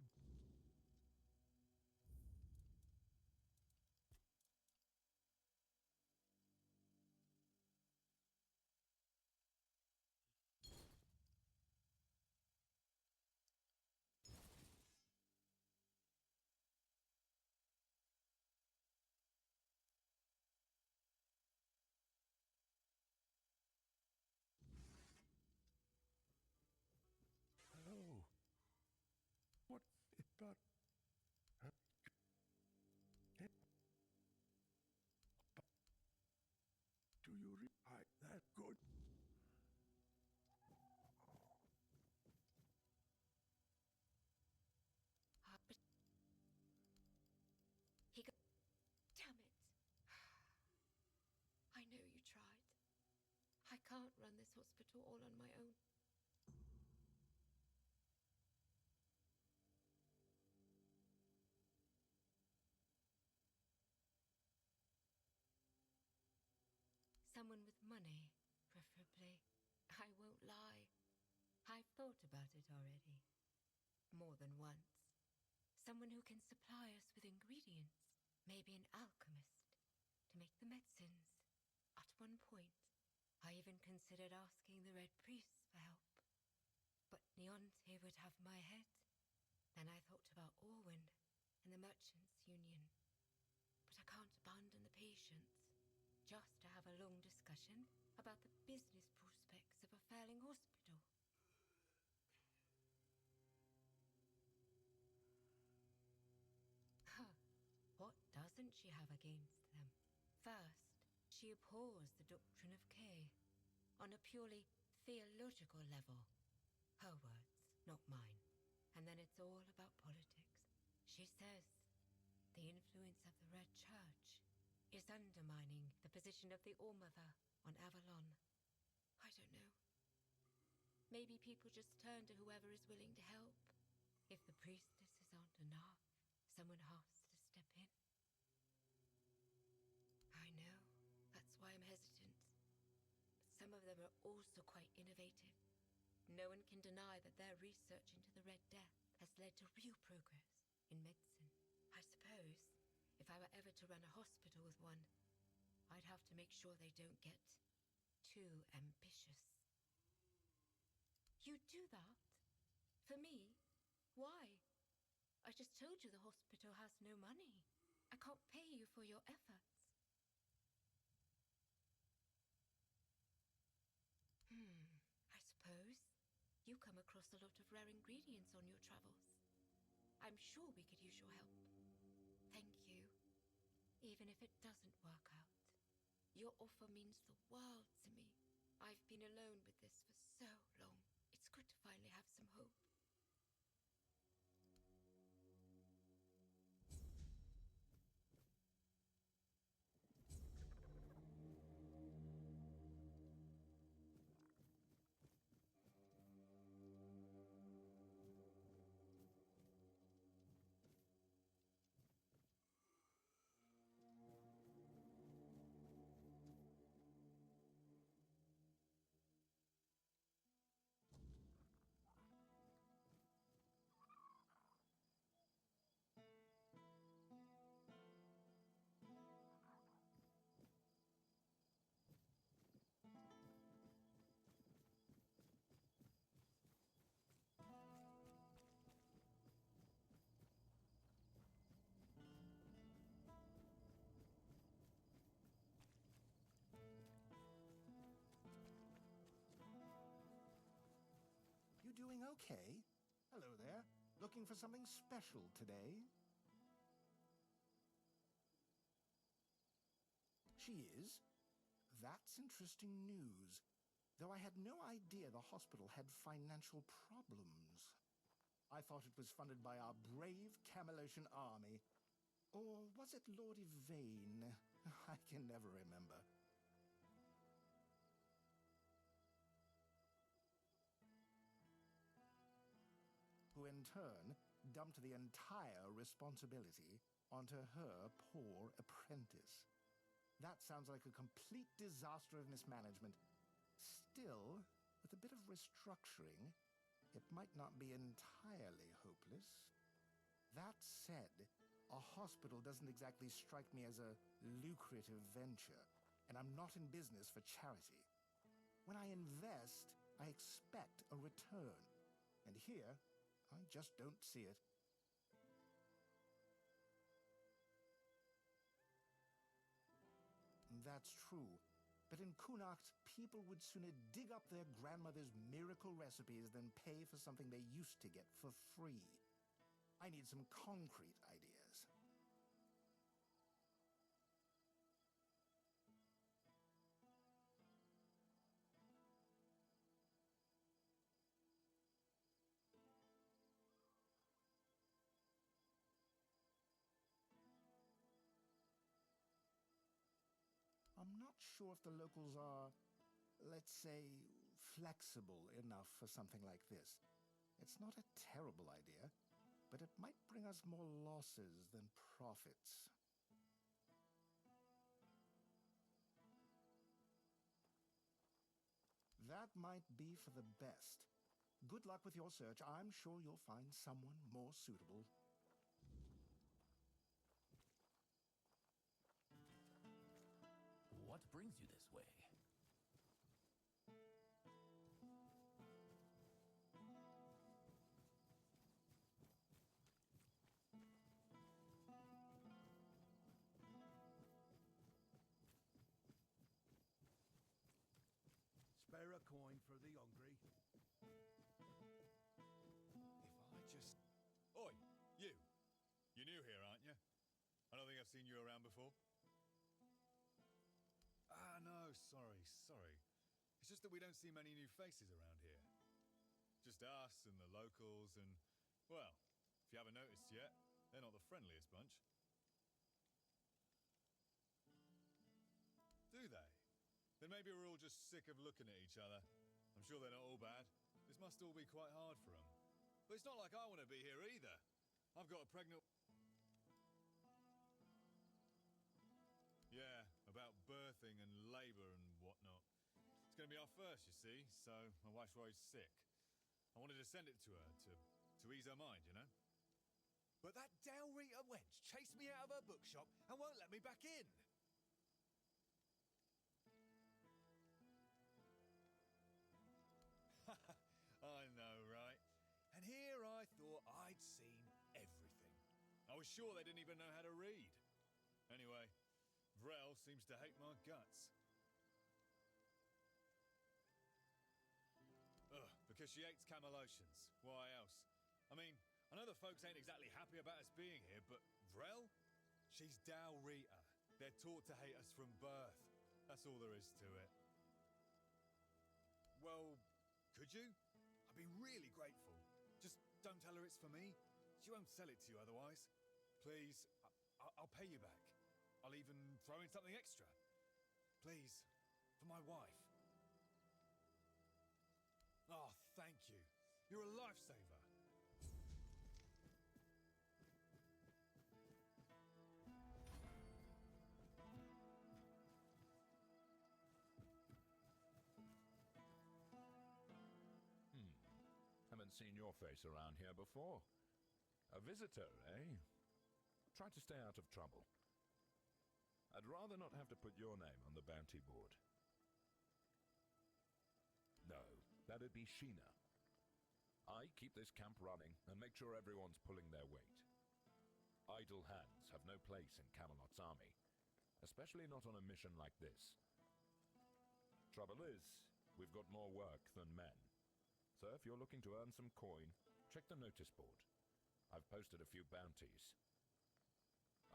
But do you realize that good? But he got. Damn it! I know you tried. I can't run this hospital all on my own. Someone with money, preferably. I won't lie. I've thought about it already. More than once. Someone who can supply us with ingredients. Maybe an alchemist to make the medicines. At one point, I even considered asking the Red Priests for help. But Neonte would have my head. Then I thought about Orwyn and the Merchants' Union. But I can't abandon the patients. Just to have a long discussion about the business prospects of a failing hospital. Huh. What doesn't she have against them? First, she abhors the doctrine of K on a purely theological level. Her words, not mine. And then it's all about politics. She says the influence of the Red Church is undermining the position of the All-Mother on Avalon. I don't know. Maybe people just turn to whoever is willing to help. If the priestesses aren't enough, someone has to step in. I know. That's why I'm hesitant. But some of them are also quite innovative. No one can deny that their research into the Red Death has led to real progress in medicine. I suppose if I were ever to run a hospital with one, I'd have to make sure they don't get too ambitious. You do that? For me? Why? I just told you the hospital has no money. I can't pay you for your efforts. I suppose you come across a lot of rare ingredients on your travels. I'm sure we could use your help. Thank you. Even if it doesn't work out. Your offer means the world to me. I've been alone with this for so long. It's good to finally have some hope. You doing okay? Hello there. Looking for something special today? She is? That's interesting news. Though I had no idea the hospital had financial problems. I thought it was funded by our brave Camelosian army. Or was it Lord Yvain? I can never remember. Who in turn dumped the entire responsibility onto her poor apprentice. That sounds like a complete disaster of mismanagement. Still, with a bit of restructuring, it might not be entirely hopeless. That said, a hospital doesn't exactly strike me as a lucrative venture, and I'm not in business for charity. When I invest, I expect a return. And here, I just don't see it. That's true. But in Kunacht, people would sooner dig up their grandmother's miracle recipes than pay for something they used to get for free. I need some concrete ideas. I'm not sure if the locals are, let's say, flexible enough for something like this. It's not a terrible idea, but it might bring us more losses than profits. That might be for the best. Good luck with your search. I'm sure you'll find someone more suitable. What brings you this way? Spare a coin for the hungry. Oi, you! You're new here, aren't you? I don't think I've seen you around before. Ah, no, sorry. It's just that we don't see many new faces around here. Just us and the locals and, well, if you haven't noticed yet, they're not the friendliest bunch. Do they? Then maybe we're all just sick of looking at each other. I'm sure they're not all bad. This must all be quite hard for them. But it's not like I want to be here either. I've got a pregnant... Yeah, about birthing and labour and whatnot. It's going to be our first, you see, so my wife's worried sick. I wanted to send it to her to ease her mind, you know? But that Dalrita wench chased me out of her bookshop and won't let me back in. I know, right? And here I thought I'd seen everything. I was sure they didn't even know how to read. Anyway, Grail seems to hate my guts. Ugh, because she hates Camelotians. Why else? I mean, I know the folks ain't exactly happy about us being here, but Grail? She's Dalrita. They're taught to hate us from birth. That's all there is to it. Well, could you? I'd be really grateful. Just don't tell her it's for me. She won't sell it to you otherwise. Please, I'll pay you back. I'll even throw in something extra. Please, for my wife. Oh, thank you. You're a lifesaver. Haven't seen your face around here before. A visitor, eh? Try to stay out of trouble. I'd rather not have to put your name on the bounty board. No, that'd be Sheena. I keep this camp running and make sure everyone's pulling their weight. Idle hands have no place in Camelot's army, especially not on a mission like this. Trouble is, we've got more work than men. So if you're looking to earn some coin, check the notice board. I've posted a few bounties.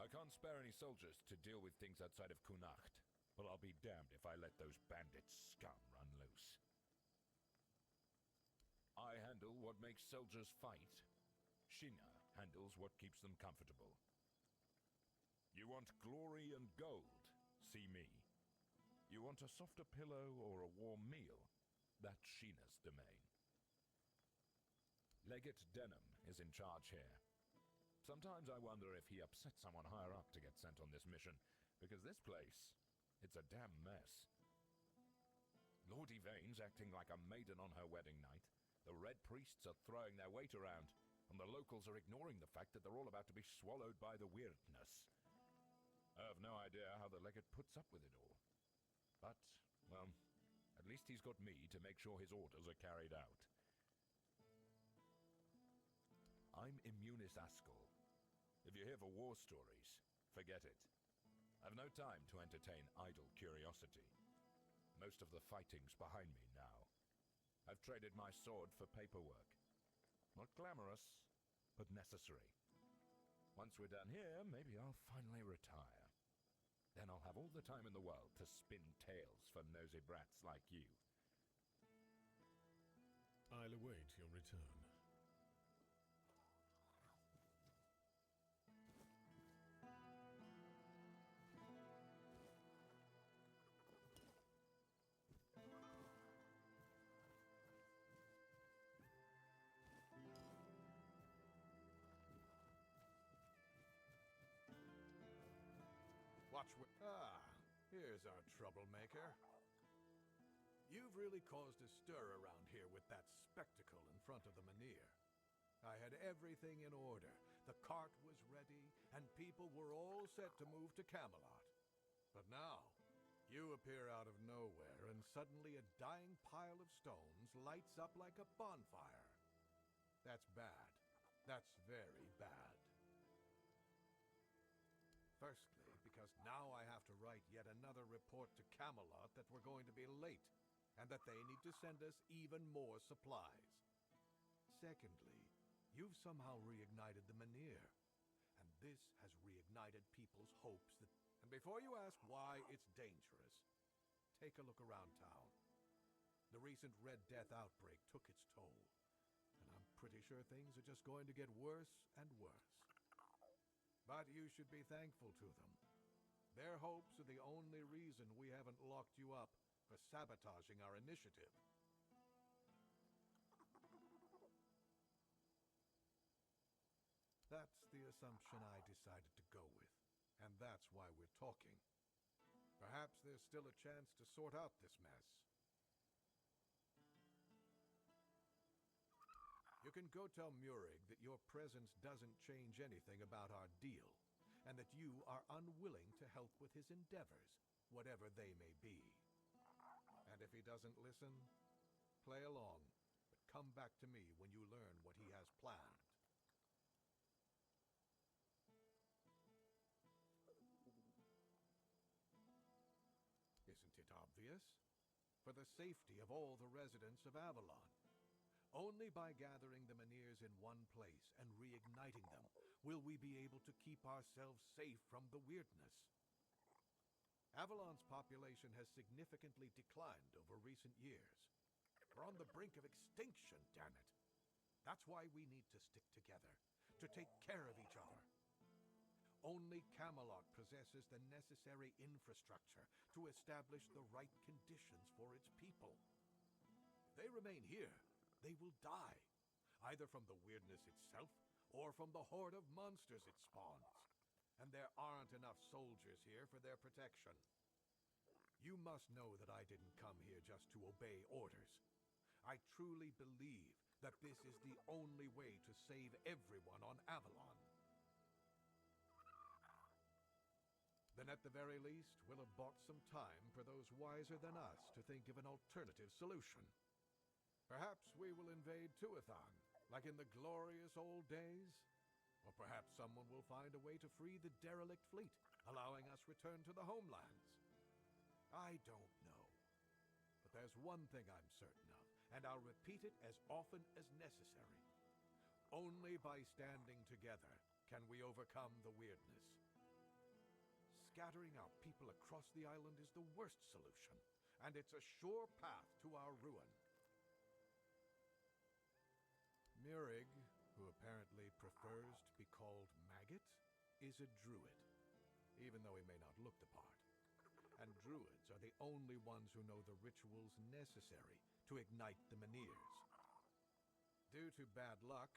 I can't spare any soldiers to deal with things outside of Kunacht, but I'll be damned if I let those bandit scum run loose. I handle what makes soldiers fight. Sheena handles what keeps them comfortable. You want glory and gold? See me. You want a softer pillow or a warm meal? That's Sheena's domain. Legate Denham is in charge here. Sometimes I wonder if he upset someone higher up to get sent on this mission, because this place, it's a damn mess. Lord Yvain's acting like a maiden on her wedding night, the Red Priests are throwing their weight around, and the locals are ignoring the fact that they're all about to be swallowed by the weirdness. I have no idea how the legate puts up with it all. But, well, at least he's got me to make sure his orders are carried out. I'm Immunis Askel. If you're here for war stories, forget it. I've no time to entertain idle curiosity. Most of the fighting's behind me now. I've traded my sword for paperwork. Not glamorous, but necessary. Once we're done here, maybe I'll finally retire. Then I'll have all the time in the world to spin tales for nosy brats like you. I'll await your return. Here's our troublemaker. You've really caused a stir around here with that spectacle in front of the Menhir. I had everything in order. The cart was ready, and people were all set to move to Camelot. But now, you appear out of nowhere, and suddenly a dying pile of stones lights up like a bonfire. That's bad. That's very bad. Firstly, because now I have to write yet another report to Camelot that we're going to be late, and that they need to send us even more supplies. Secondly, you've somehow reignited the Menhir, and this has reignited people's hopes that... And before you ask why it's dangerous, take a look around town. The recent Red Death outbreak took its toll, and I'm pretty sure things are just going to get worse and worse. But you should be thankful to them. Their hopes are the only reason we haven't locked you up for sabotaging our initiative. That's the assumption I decided to go with, and that's why we're talking. Perhaps there's still a chance to sort out this mess. You can go tell Murig that your presence doesn't change anything about our deal, and that you are unwilling to help with his endeavors, whatever they may be. And if he doesn't listen, play along, but come back to me when you learn what he has planned. Isn't it obvious? For the safety of all the residents of Avalon. Only by gathering the Menhirs in one place and reigniting them will we be able to keep ourselves safe from the weirdness. Avalon's population has significantly declined over recent years. We're on the brink of extinction, damn it. That's why we need to stick together, to take care of each other. Only Camelot possesses the necessary infrastructure to establish the right conditions for its people. If they remain here, they will die, either from the weirdness itself or from the horde of monsters it spawns. And there aren't enough soldiers here for their protection. You must know that I didn't come here just to obey orders. I truly believe that this is the only way to save everyone on Avalon. Then at the very least, we'll have bought some time for those wiser than us to think of an alternative solution. Perhaps we will invade Tuathan, like in the glorious old days. Or perhaps someone will find a way to free the derelict fleet, allowing us return to the homelands. I don't know. But there's one thing I'm certain of, and I'll repeat it as often as necessary. Only by standing together can we overcome the weirdness. Scattering our people across the island is the worst solution, and it's a sure path to our ruin. Murig, who apparently prefers to be called Maggot, is a druid, even though he may not look the part. And druids are the only ones who know the rituals necessary to ignite the Menhirs. Due to bad luck,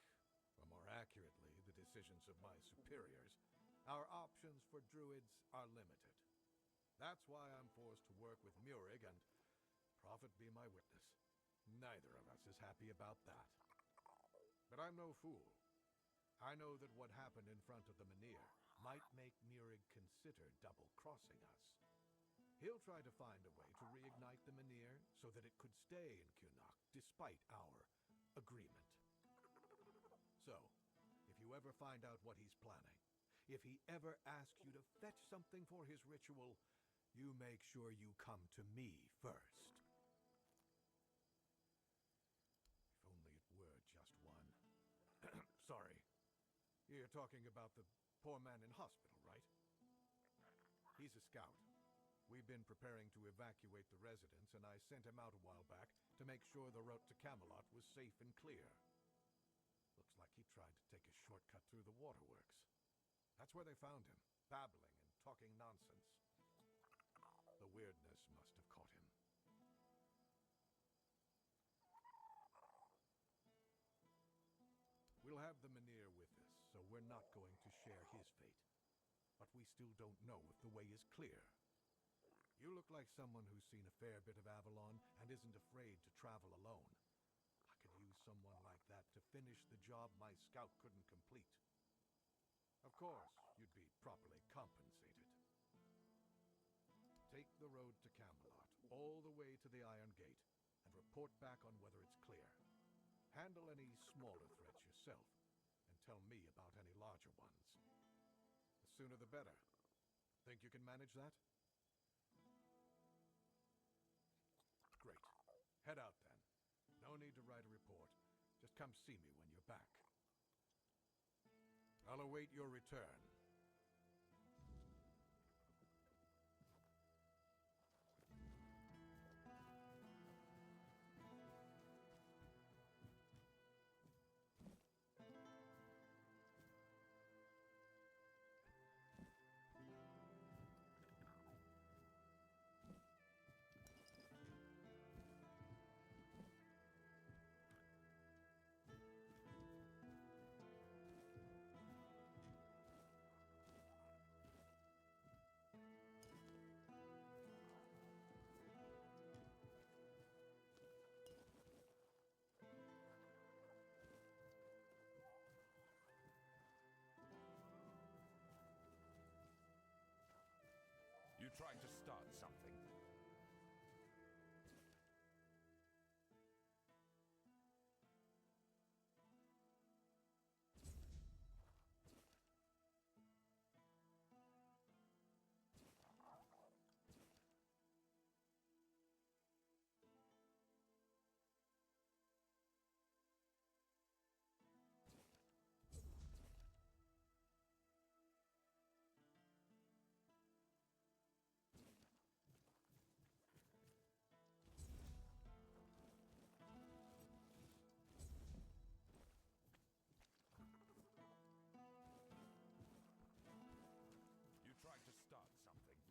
or more accurately, the decisions of my superiors, our options for druids are limited. That's why I'm forced to work with Murig, and prophet be my witness, neither of us is happy about that. But I'm no fool. I know that what happened in front of the Menhir might make Murig consider double-crossing us. He'll try to find a way to reignite the Menhir so that it could stay in Kunok despite our agreement. So, if you ever find out what he's planning, if he ever asks you to fetch something for his ritual, you make sure you come to me first. If only it were just one. Sorry. You're talking about the poor man in hospital, right? He's a scout. We've been preparing to evacuate the residence, and I sent him out a while back to make sure the route to Camelot was safe and clear. Looks like he tried to take a shortcut through the waterworks. That's where they found him, babbling and talking nonsense. The weirdness must have caught him. We'll have the Mynheer with us, so we're not going to share his fate. But we still don't know if the way is clear. You look like someone who's seen a fair bit of Avalon and isn't afraid to travel alone. I could use someone like that to finish the job my scout couldn't complete. Of course, you'd be properly compensated. Take the road to Camelot, all the way to the Iron Gate, and report back on whether it's clear. Handle any smaller threats yourself, and tell me about any larger ones. The sooner the better. Think you can manage that? Great. Head out then. No need to write a report. Just come see me when you're back. I'll await your return. You trying to start something? You trying to start something?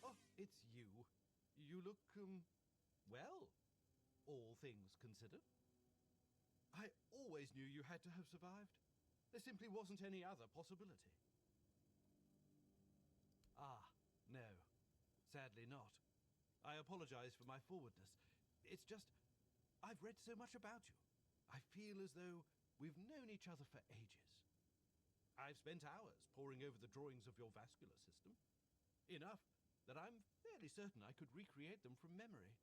Oh, it's you. You look, well, all things considered. I always knew you had to have survived. There simply wasn't any other possibility. Ah, no. Sadly not. I apologize for my forwardness. It's just, I've read so much about you. I feel as though we've known each other for ages. I've spent hours poring over the drawings of your vascular system. Enough that I'm fairly certain I could recreate them from memory.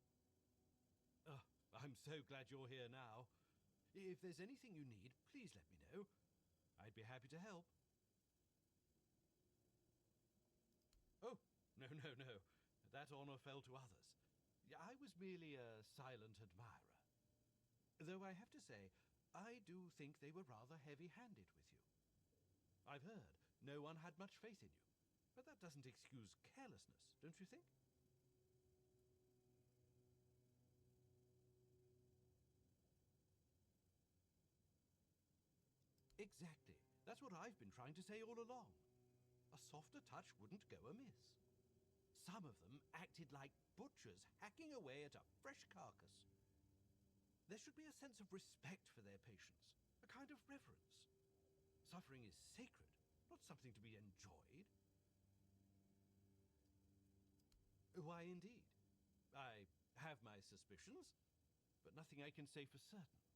Oh, I'm so glad you're here now. If there's anything you need, please let me know. I'd be happy to help. Oh, no. That honor fell to others. I was merely a silent admirer. Though I have to say, I do think they were rather heavy-handed with you. I've heard no one had much faith in you, but that doesn't excuse carelessness, don't you think? Exactly. That's what I've been trying to say all along. softer touch wouldn't go amiss. Some of them acted like butchers hacking away at a fresh carcass. There should be a sense of respect for their patients, a kind of reverence. Suffering is sacred, not something to be enjoyed. Why, indeed. I have my suspicions, but nothing I can say for certain.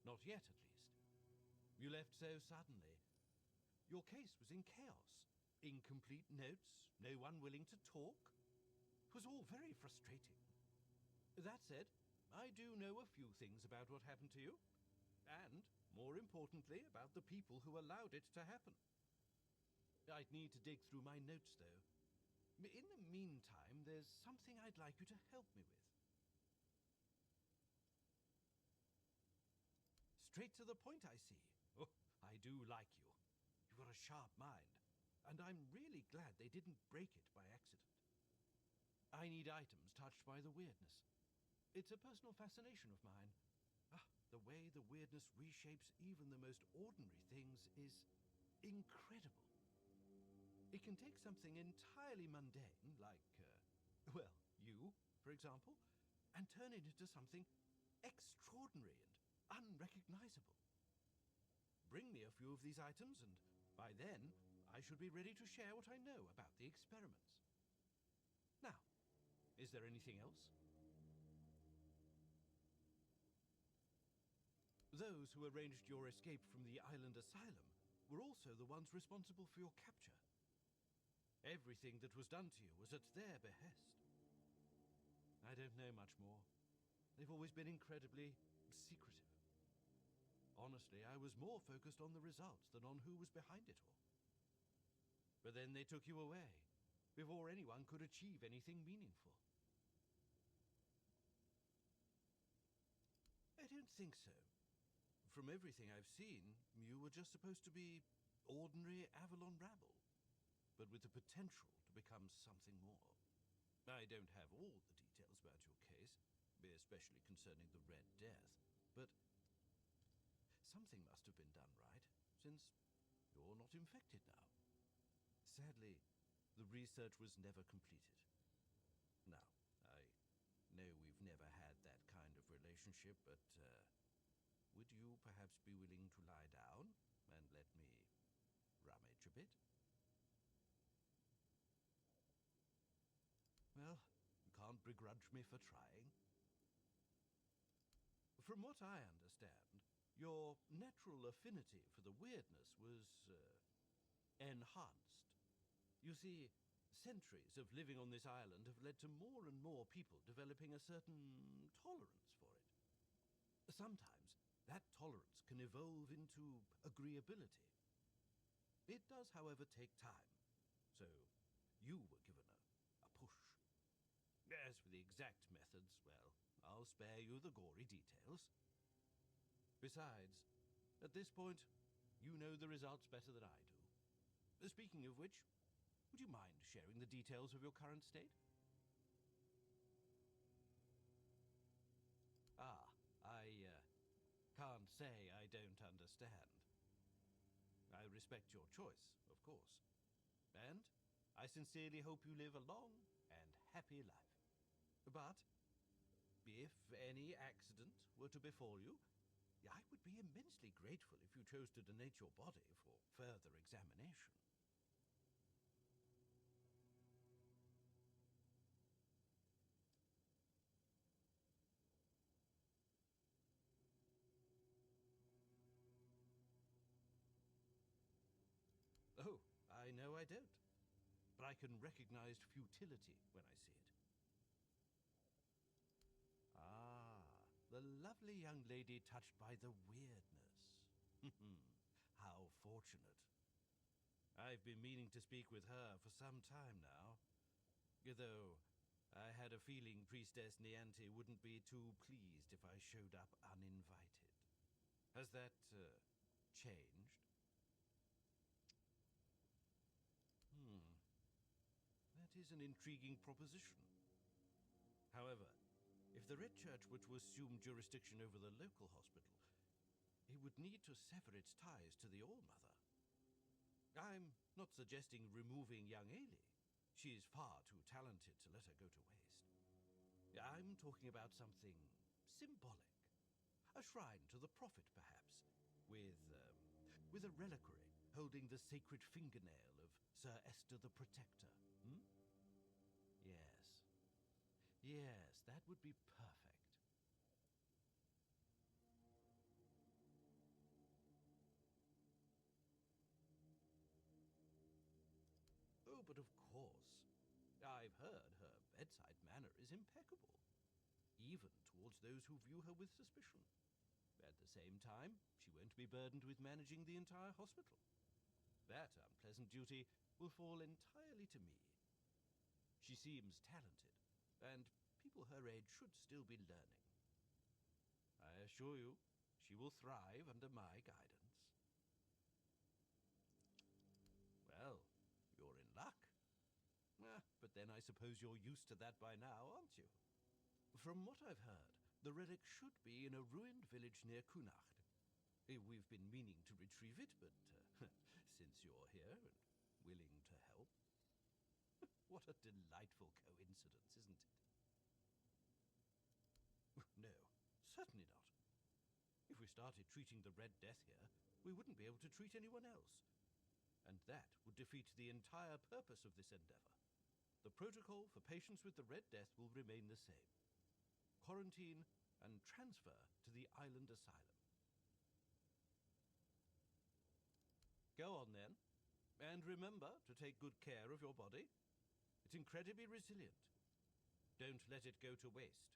Not yet, at least. You left so suddenly. Your case was in chaos. Incomplete notes, no one willing to talk. It was all very frustrating. That said, I do know a few things about what happened to you, and, more importantly, about the people who allowed it to happen. I'd need to dig through my notes, though. In the meantime, there's something I'd like you to help me with. Straight to the point, I see. Oh, I do like you. You've got a sharp mind, and I'm really glad they didn't break it by accident. I need items touched by the weirdness. It's a personal fascination of mine. The way the weirdness reshapes even the most ordinary things is incredible. It can take something entirely mundane, like, well, you, for example, and turn it into something extraordinary and unrecognizable. Bring me a few of these items, and by then, I should be ready to share what I know about the experiments. Now, is there anything else? Those who arranged your escape from the island asylum were also the ones responsible for your capture. Everything that was done to you was at their behest. I don't know much more. They've always been incredibly secretive. Honestly, I was more focused on the results than on who was behind it all. But then they took you away, before anyone could achieve anything meaningful. I don't think so. From everything I've seen, you were just supposed to be ordinary Avalon rabble, but with the potential to become something more. I don't have all the details about your case, especially concerning the Red Death, but something must have been done right, since you're not infected now. Sadly, the research was never completed. Now, I know we've never had that kind of relationship, but would you perhaps be willing to lie down and let me rummage a bit? Well, you can't begrudge me for trying. From what I understand, your natural affinity for the weirdness was enhanced. You see, centuries of living on this island have led to more and more people developing a certain tolerance for it. Sometimes that tolerance can evolve into agreeability. It does, however, take time, so you were given a push. As for the exact methods, well, I'll spare you the gory details. Besides, at this point, you know the results better than I do. Speaking of which, would you mind sharing the details of your current state? I can't say I don't understand. I respect your choice, of course. And I sincerely hope you live a long and happy life. But if any accident were to befall you, I would be immensely grateful if you chose to donate your body for further examination. Oh, I know I don't. But I can recognize futility when I see it. Ah, the lovely young lady touched by the weirdness. How fortunate. I've been meaning to speak with her for some time now. Though I had a feeling Priestess Nianti wouldn't be too pleased if I showed up uninvited. Has that, changed? That is an intriguing proposition. However, if the Red Church were to assume jurisdiction over the local hospital, it would need to sever its ties to the All-Mother. I'm Not suggesting removing young Ailey. She is far too talented to let her go to waste. I'm talking about something symbolic. A shrine to the prophet, perhaps, with a reliquary holding the sacred fingernail of Sir Esther the Protector. Hmm? Yes. Yes, that would be perfect. Oh, but of course. I've heard her bedside manner is impeccable, even towards those who view her with suspicion. At the same time, she won't be burdened with managing the entire hospital. That unpleasant duty will fall entirely to me. She seems talented, and people her age should still be learning. I assure you, she will thrive under my guidance. Well, you're in luck. But then I suppose you're used to that by now, aren't you? From what I've heard, the relic should be in a ruined village near Kunacht. We've been meaning to retrieve it, but since you're here and willing to help... What a delightful coincidence, isn't it? No, certainly not. If we started treating the Red Death here, we wouldn't be able to treat anyone else. And that would defeat the entire purpose of this endeavor. The protocol for patients with the Red Death will remain the same. Quarantine and transfer to the island asylum. Go on then, and remember to take good care of your body. It's incredibly resilient. Don't let it go to waste.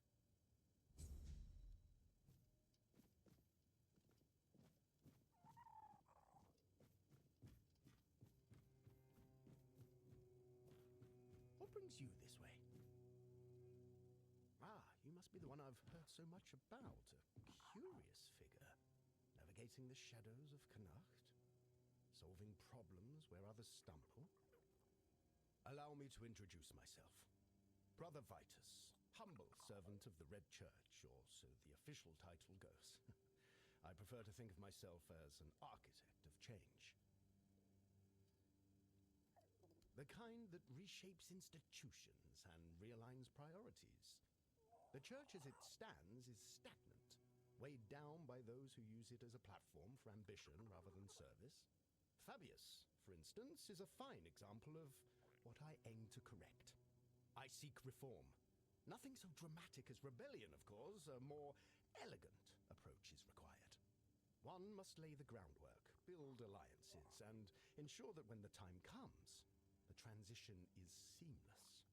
What brings you this way? Ah, you must be the one I've heard so much about. A curious figure. Navigating the shadows of Connacht. Solving problems where others stumble. Allow me to introduce myself. Brother Vitus, humble servant of the Red Church, or so the official title goes. I prefer to think of myself as an architect of change. The kind that reshapes institutions and realigns priorities. The church as it stands is stagnant, weighed down by those who use it as a platform for ambition rather than service. Fabius, for instance, is a fine example of what I aim to correct. I seek reform. Nothing so dramatic as rebellion, of course. A more elegant approach is required. One must lay the groundwork, build alliances, and ensure that when the time comes, the transition is seamless.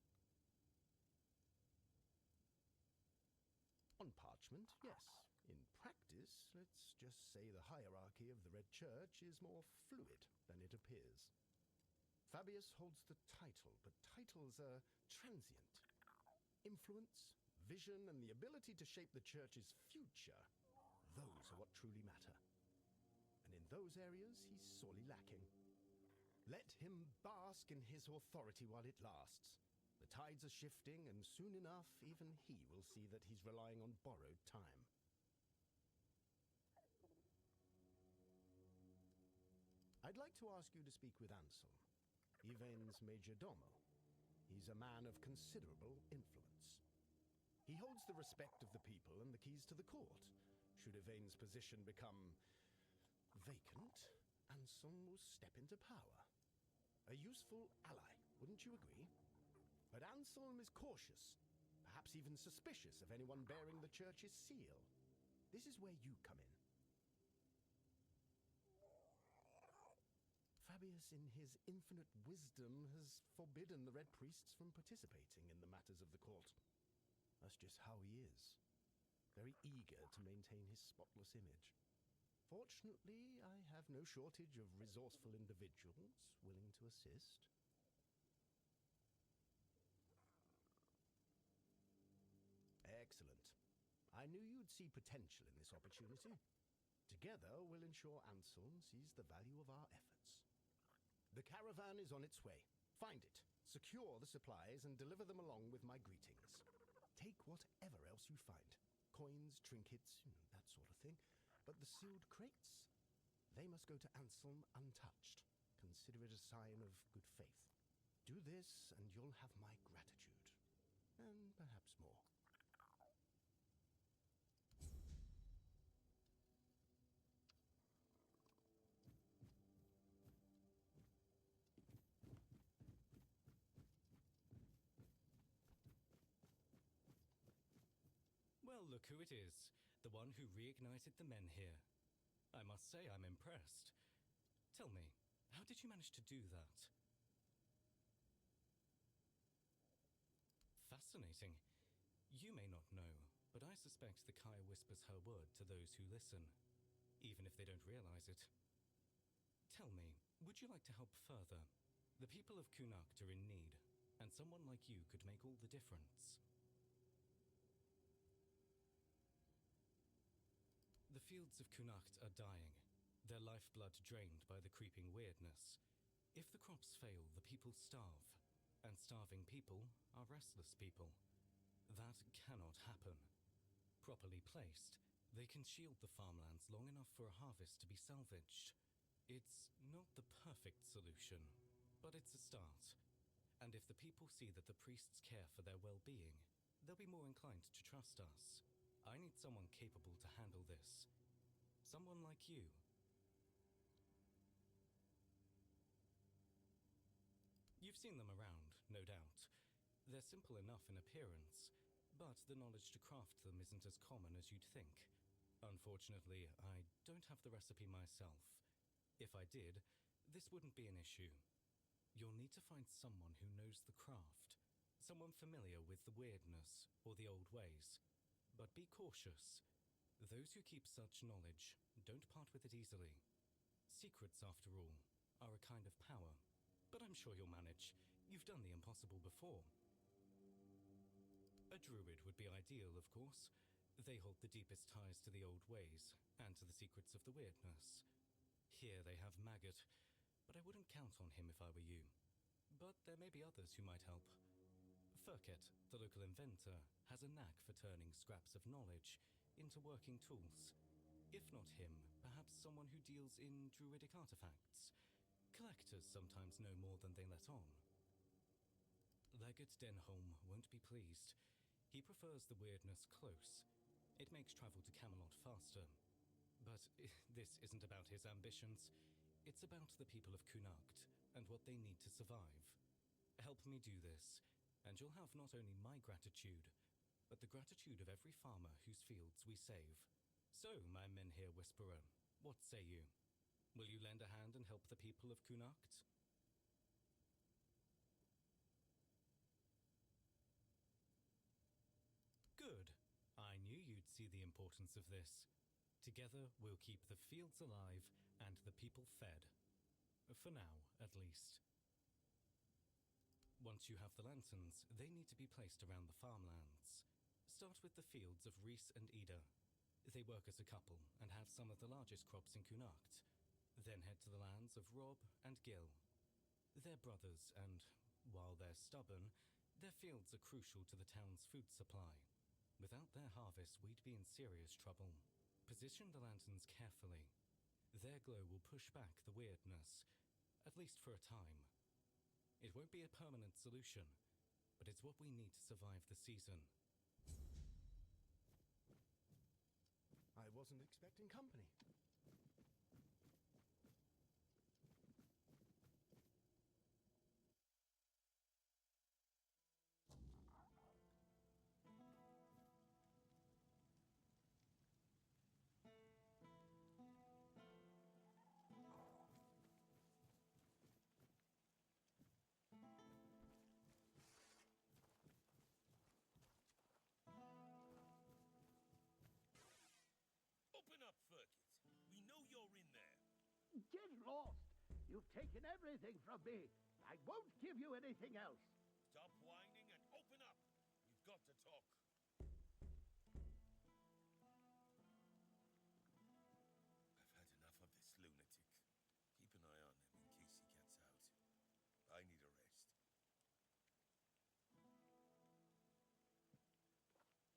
On parchment, yes. In practice, let's just say the hierarchy of the Red Church is more fluid than it appears. Fabius holds the title, but titles are transient. Influence, vision, and the ability to shape the church's future, those are what truly matter. And in those areas, he's sorely lacking. Let him bask in his authority while it lasts. The tides are shifting, and soon enough, even he will see that he's relying on borrowed time. I'd like to ask you to speak with Anselm, Yvain's major domo. He's a man of considerable influence. He holds the respect of the people and the keys to the court. Should Yvain's position become vacant, Anselm will step into power. A useful ally, wouldn't you agree? But Anselm is cautious, perhaps even suspicious of anyone bearing the church's seal. This is where you come in. Fabius, in his infinite wisdom, has forbidden the Red Priests from participating in the matters of the court. That's just how he is. Very eager to maintain his spotless image. Fortunately, I have no shortage of resourceful individuals willing to assist. Excellent. I knew you'd see potential in this opportunity. Together, we'll ensure Anselm sees the value of our efforts. The caravan is on its way. Find it, secure the supplies, and deliver them along with my greetings. Take whatever else you find. Coins, trinkets, that sort of thing. But the sealed crates, they must go to Anselm untouched. consider it a sign of good faith. Do this, and you'll have my gratitude. And perhaps more. Well, look who it is. The one who reignited the men here. I must say I'm impressed. Tell me, how did you manage to do that? Fascinating. You may not know, but I suspect the Kaya whispers her word to those who listen, even if they don't realize it. Tell me, would you like to help further? The people of Kunakt are in need, and someone like you could make all the difference. The fields of Kunakt are dying, their lifeblood drained by the creeping weirdness. If the crops fail, the people starve, and starving people are restless people. That cannot happen. Properly placed, they can shield the farmlands long enough for a harvest to be salvaged. It's not the perfect solution, but it's a start. And if the people see that the priests care for their well-being, they'll be more inclined to trust us. I need someone capable to handle this. Someone like you. You've seen them around, no doubt. They're simple enough in appearance, but the knowledge to craft them isn't as common as you'd think. Unfortunately, I don't have the recipe myself. If I did, this wouldn't be an issue. You'll need to find someone who knows the craft, someone familiar with the weirdness or the old ways. But be cautious. Those who keep such knowledge don't part with it easily. Secrets, after all, are a kind of power. But I'm sure you'll manage. You've done the impossible before. A druid would be ideal, of course. They hold the deepest ties to the old ways, and to the secrets of the weirdness. Here they have Maggot, but I wouldn't count on him if I were you. But there may be others who might help. Furket, the local inventor, has a knack for turning scraps of knowledge into working tools. If not him, perhaps someone who deals in druidic artifacts. Collectors sometimes know more than they let on. Legate Denholm won't be pleased. He prefers the weirdness close. It makes travel to Camelot faster. But this isn't about his ambitions. It's about the people of Kunakt and what they need to survive. Help me do this, and you'll have not only my gratitude, but the gratitude of every farmer whose fields we save. So, my men here, Whisperer, what say you? Will you lend a hand and help the people of Kunakt? Good. I knew you'd see the importance of this. Together, we'll keep the fields alive and the people fed. For now, at least. Once you have the lanterns, they need to be placed around the farmlands. Start with the fields of Reese and Ida. They work as a couple and have some of the largest crops in Kunakt. Then head to the lands of Rob and Gil. They're brothers, and while they're stubborn, their fields are crucial to the town's food supply. Without their harvest, we'd be in serious trouble. Position the lanterns carefully. Their glow will push back the weirdness, at least for a time. It won't be a permanent solution, but it's what we need to survive the season. I wasn't expecting company. Open up, Furkit. We know you're in there. Get lost! You've taken everything from me. I won't give you anything else. Stop whining and open up. We've got to talk. I've had enough of this lunatic. Keep an eye on him in case he gets out. I need a rest.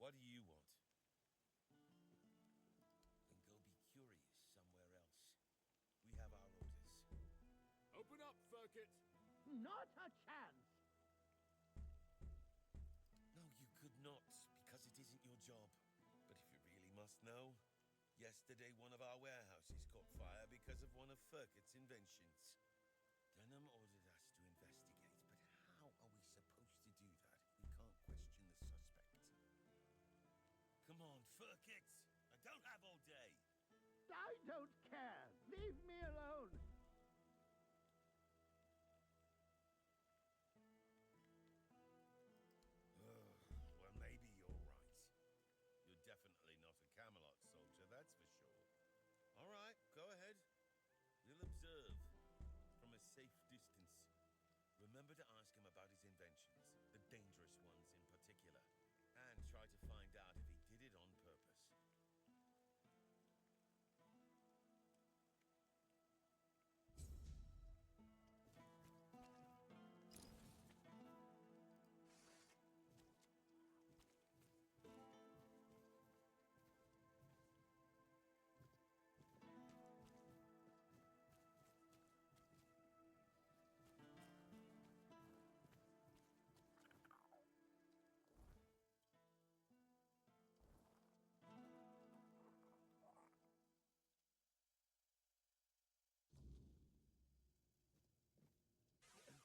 What do you want? Then go be curious somewhere else. We have our orders. Open Furkit. Not a chance. No, you could not, because it isn't your job. But if you really must know, yesterday one of our warehouses caught fire because of one of Furkit's inventions. Denham ordered us to investigate, but how are we supposed to do that if we can't question the suspect? Come on, Furkit! I don't have all day! I don't care. Leave me alone. Well, maybe you're right. You're definitely not a Camelot soldier, that's for sure. All right, go ahead. We'll observe from a safe distance. Remember to ask him about his inventions, the dangerous ones in particular, and try to find out if he did it on purpose.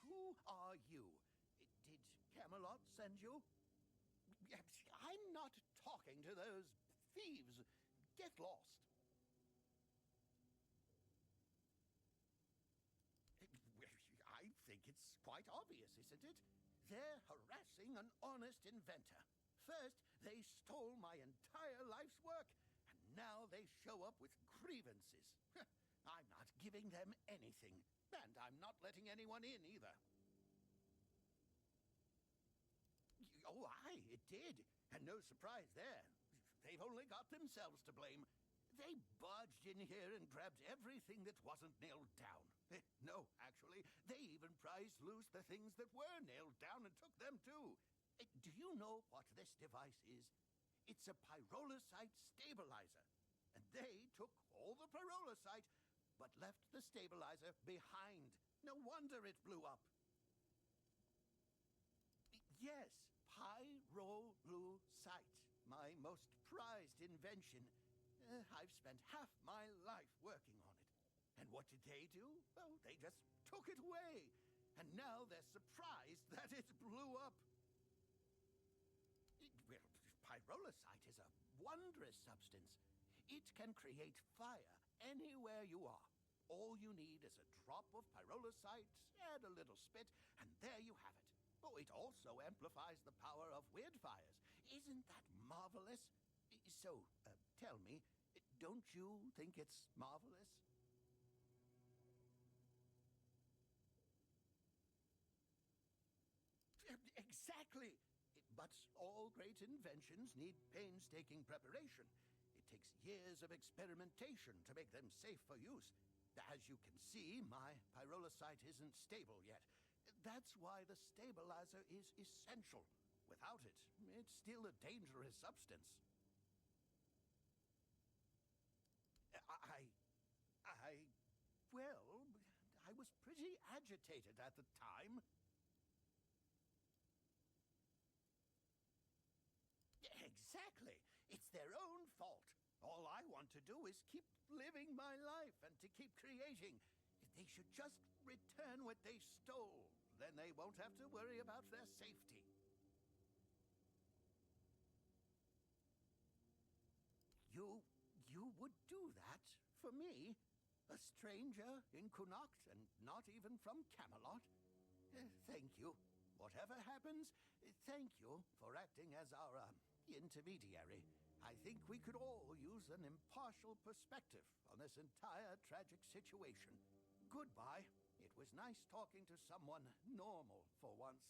Who are you? Did Camelot send you? I'm not talking to those thieves. Get lost. I think it's quite obvious, isn't it? They're harassing an honest inventor. First, they stole my entire life's work, and now they show up with grievances. I'm not giving them anything, and I'm not letting anyone in either. Oh, aye, it did. And no surprise there. They've only got themselves to blame. They barged in here and grabbed everything that wasn't nailed down. No, actually, they even prized loose the things that were nailed down and took them too. Do you know what this device is? It's a pyrolosite stabilizer. And they took all the pyrolosite, but left the stabilizer behind. No wonder it blew up. Yes, pyrolosite, my most prized invention. I've spent half my life working on it. And what did they do? Well, they just took it away. And now they're surprised that it blew up. Well, pyrolosite is a wondrous substance. It can create fire anywhere you are. All you need is a drop of pyrolosite, add a little spit, and there you have it. Oh, it also amplifies the power of weird fires. Isn't that marvelous? So, tell me, don't you think it's marvelous? Exactly! But all great inventions need painstaking preparation. It takes years of experimentation to make them safe for use. As you can see, my pyrolosite isn't stable yet. That's why the stabilizer is essential. Without it, it's still a dangerous substance. Well, I was pretty agitated at the time. Exactly. It's their own fault. All I want to do is keep living my life and to keep creating. They should just return what they stole. Then they won't have to worry about their safety. You would do that for me? A stranger in Connacht and not even from Camelot? Thank you. Whatever happens, thank you for acting as our intermediary. I think we could all use an impartial perspective on this entire tragic situation. Goodbye. It was nice talking to someone normal for once.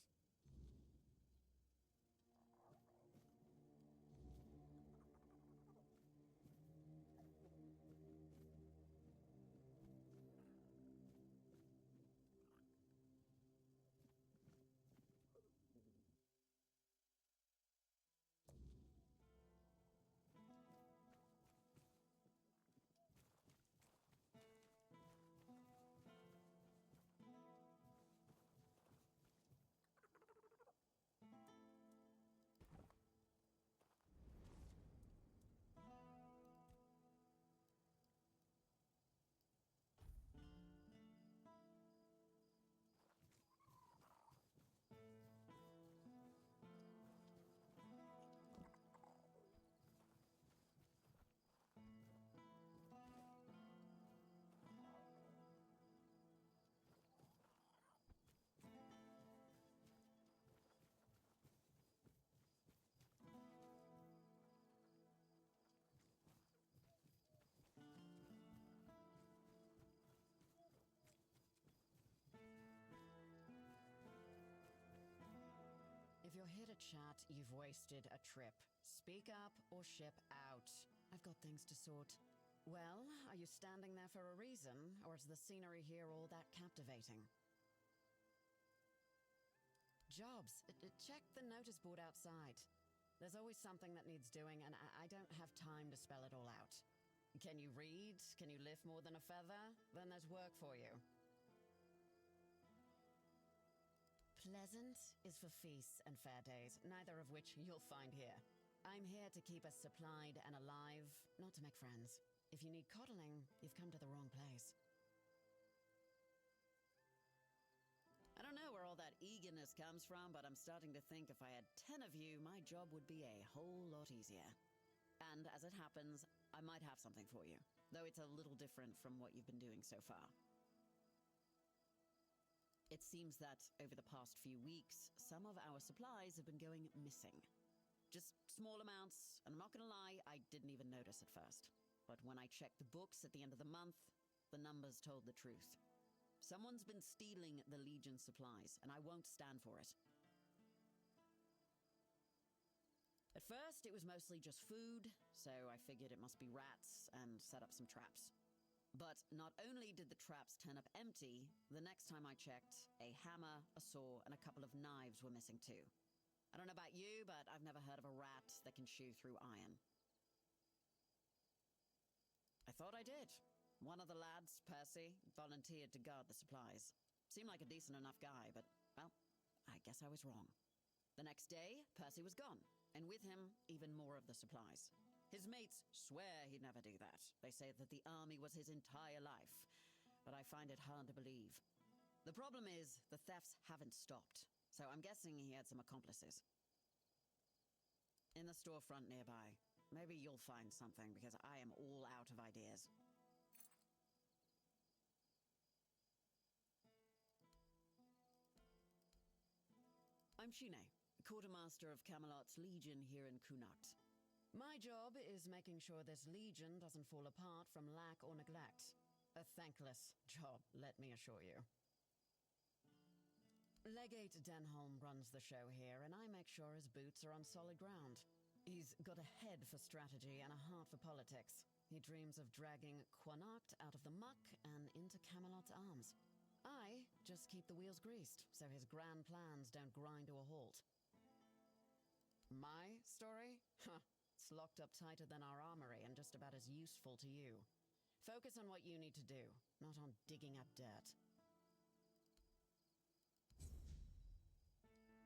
if you're here to chat, you've wasted a trip. Speak up or ship out. I've got things to sort. Well, are you standing there for a reason, or is the scenery here all that captivating? Jobs. Check the notice board outside. There's always something that needs doing, and I don't have time to spell it all out. Can you read? Can you lift more than a feather? Then there's work for you. Pleasant is for feasts and fair days, neither of which you'll find here. I'm here to keep us supplied and alive, not to make friends. If you need coddling, you've come to the wrong place. I don't know where all that eagerness comes from, but I'm starting to think if I had 10 of you, my job would be a whole lot easier. And as it happens, I might have something for you, though it's a little different from what you've been doing so far. It seems that over the past few weeks, some of our supplies have been going missing. Just small amounts, and I'm not gonna lie, I didn't even notice at first. But when I checked the books at the end of the month, the numbers told the truth. Someone's been stealing the Legion supplies, and I won't stand for it. At first, it was mostly just food, so I figured it must be rats and set up some traps. But not only did the traps turn up empty, the next time I checked, a hammer, a saw, and a couple of knives were missing too. I don't know about you, but I've never heard of a rat that can chew through iron. I thought I did. One of the lads, Percy, volunteered to guard the supplies. Seemed like a decent enough guy, but, well, I guess I was wrong. The next day, Percy was gone, and with him, even more of the supplies. His mates swear he'd never do that. They say that the army was his entire life, but I find it hard to believe. The problem is, the thefts haven't stopped, so I'm guessing he had some accomplices. In the storefront nearby. Maybe you'll find something, because I am all out of ideas. I'm Shine, quartermaster of Camelot's Legion here in Kunakt. My job is making sure this Legion doesn't fall apart from lack or neglect. A thankless job, let me assure you. Legate Denholm runs the show here, and I make sure his boots are on solid ground. He's got a head for strategy and a heart for politics. He dreams of dragging Connacht out of the muck and into Camelot's arms. I just keep the wheels greased, so his grand plans don't grind to a halt. My story? Huh. It's locked up tighter than our armory and just about as useful to you. Focus on what you need to do, not on digging up dirt.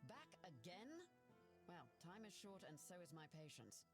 Back again? Well, time is short and so is my patience.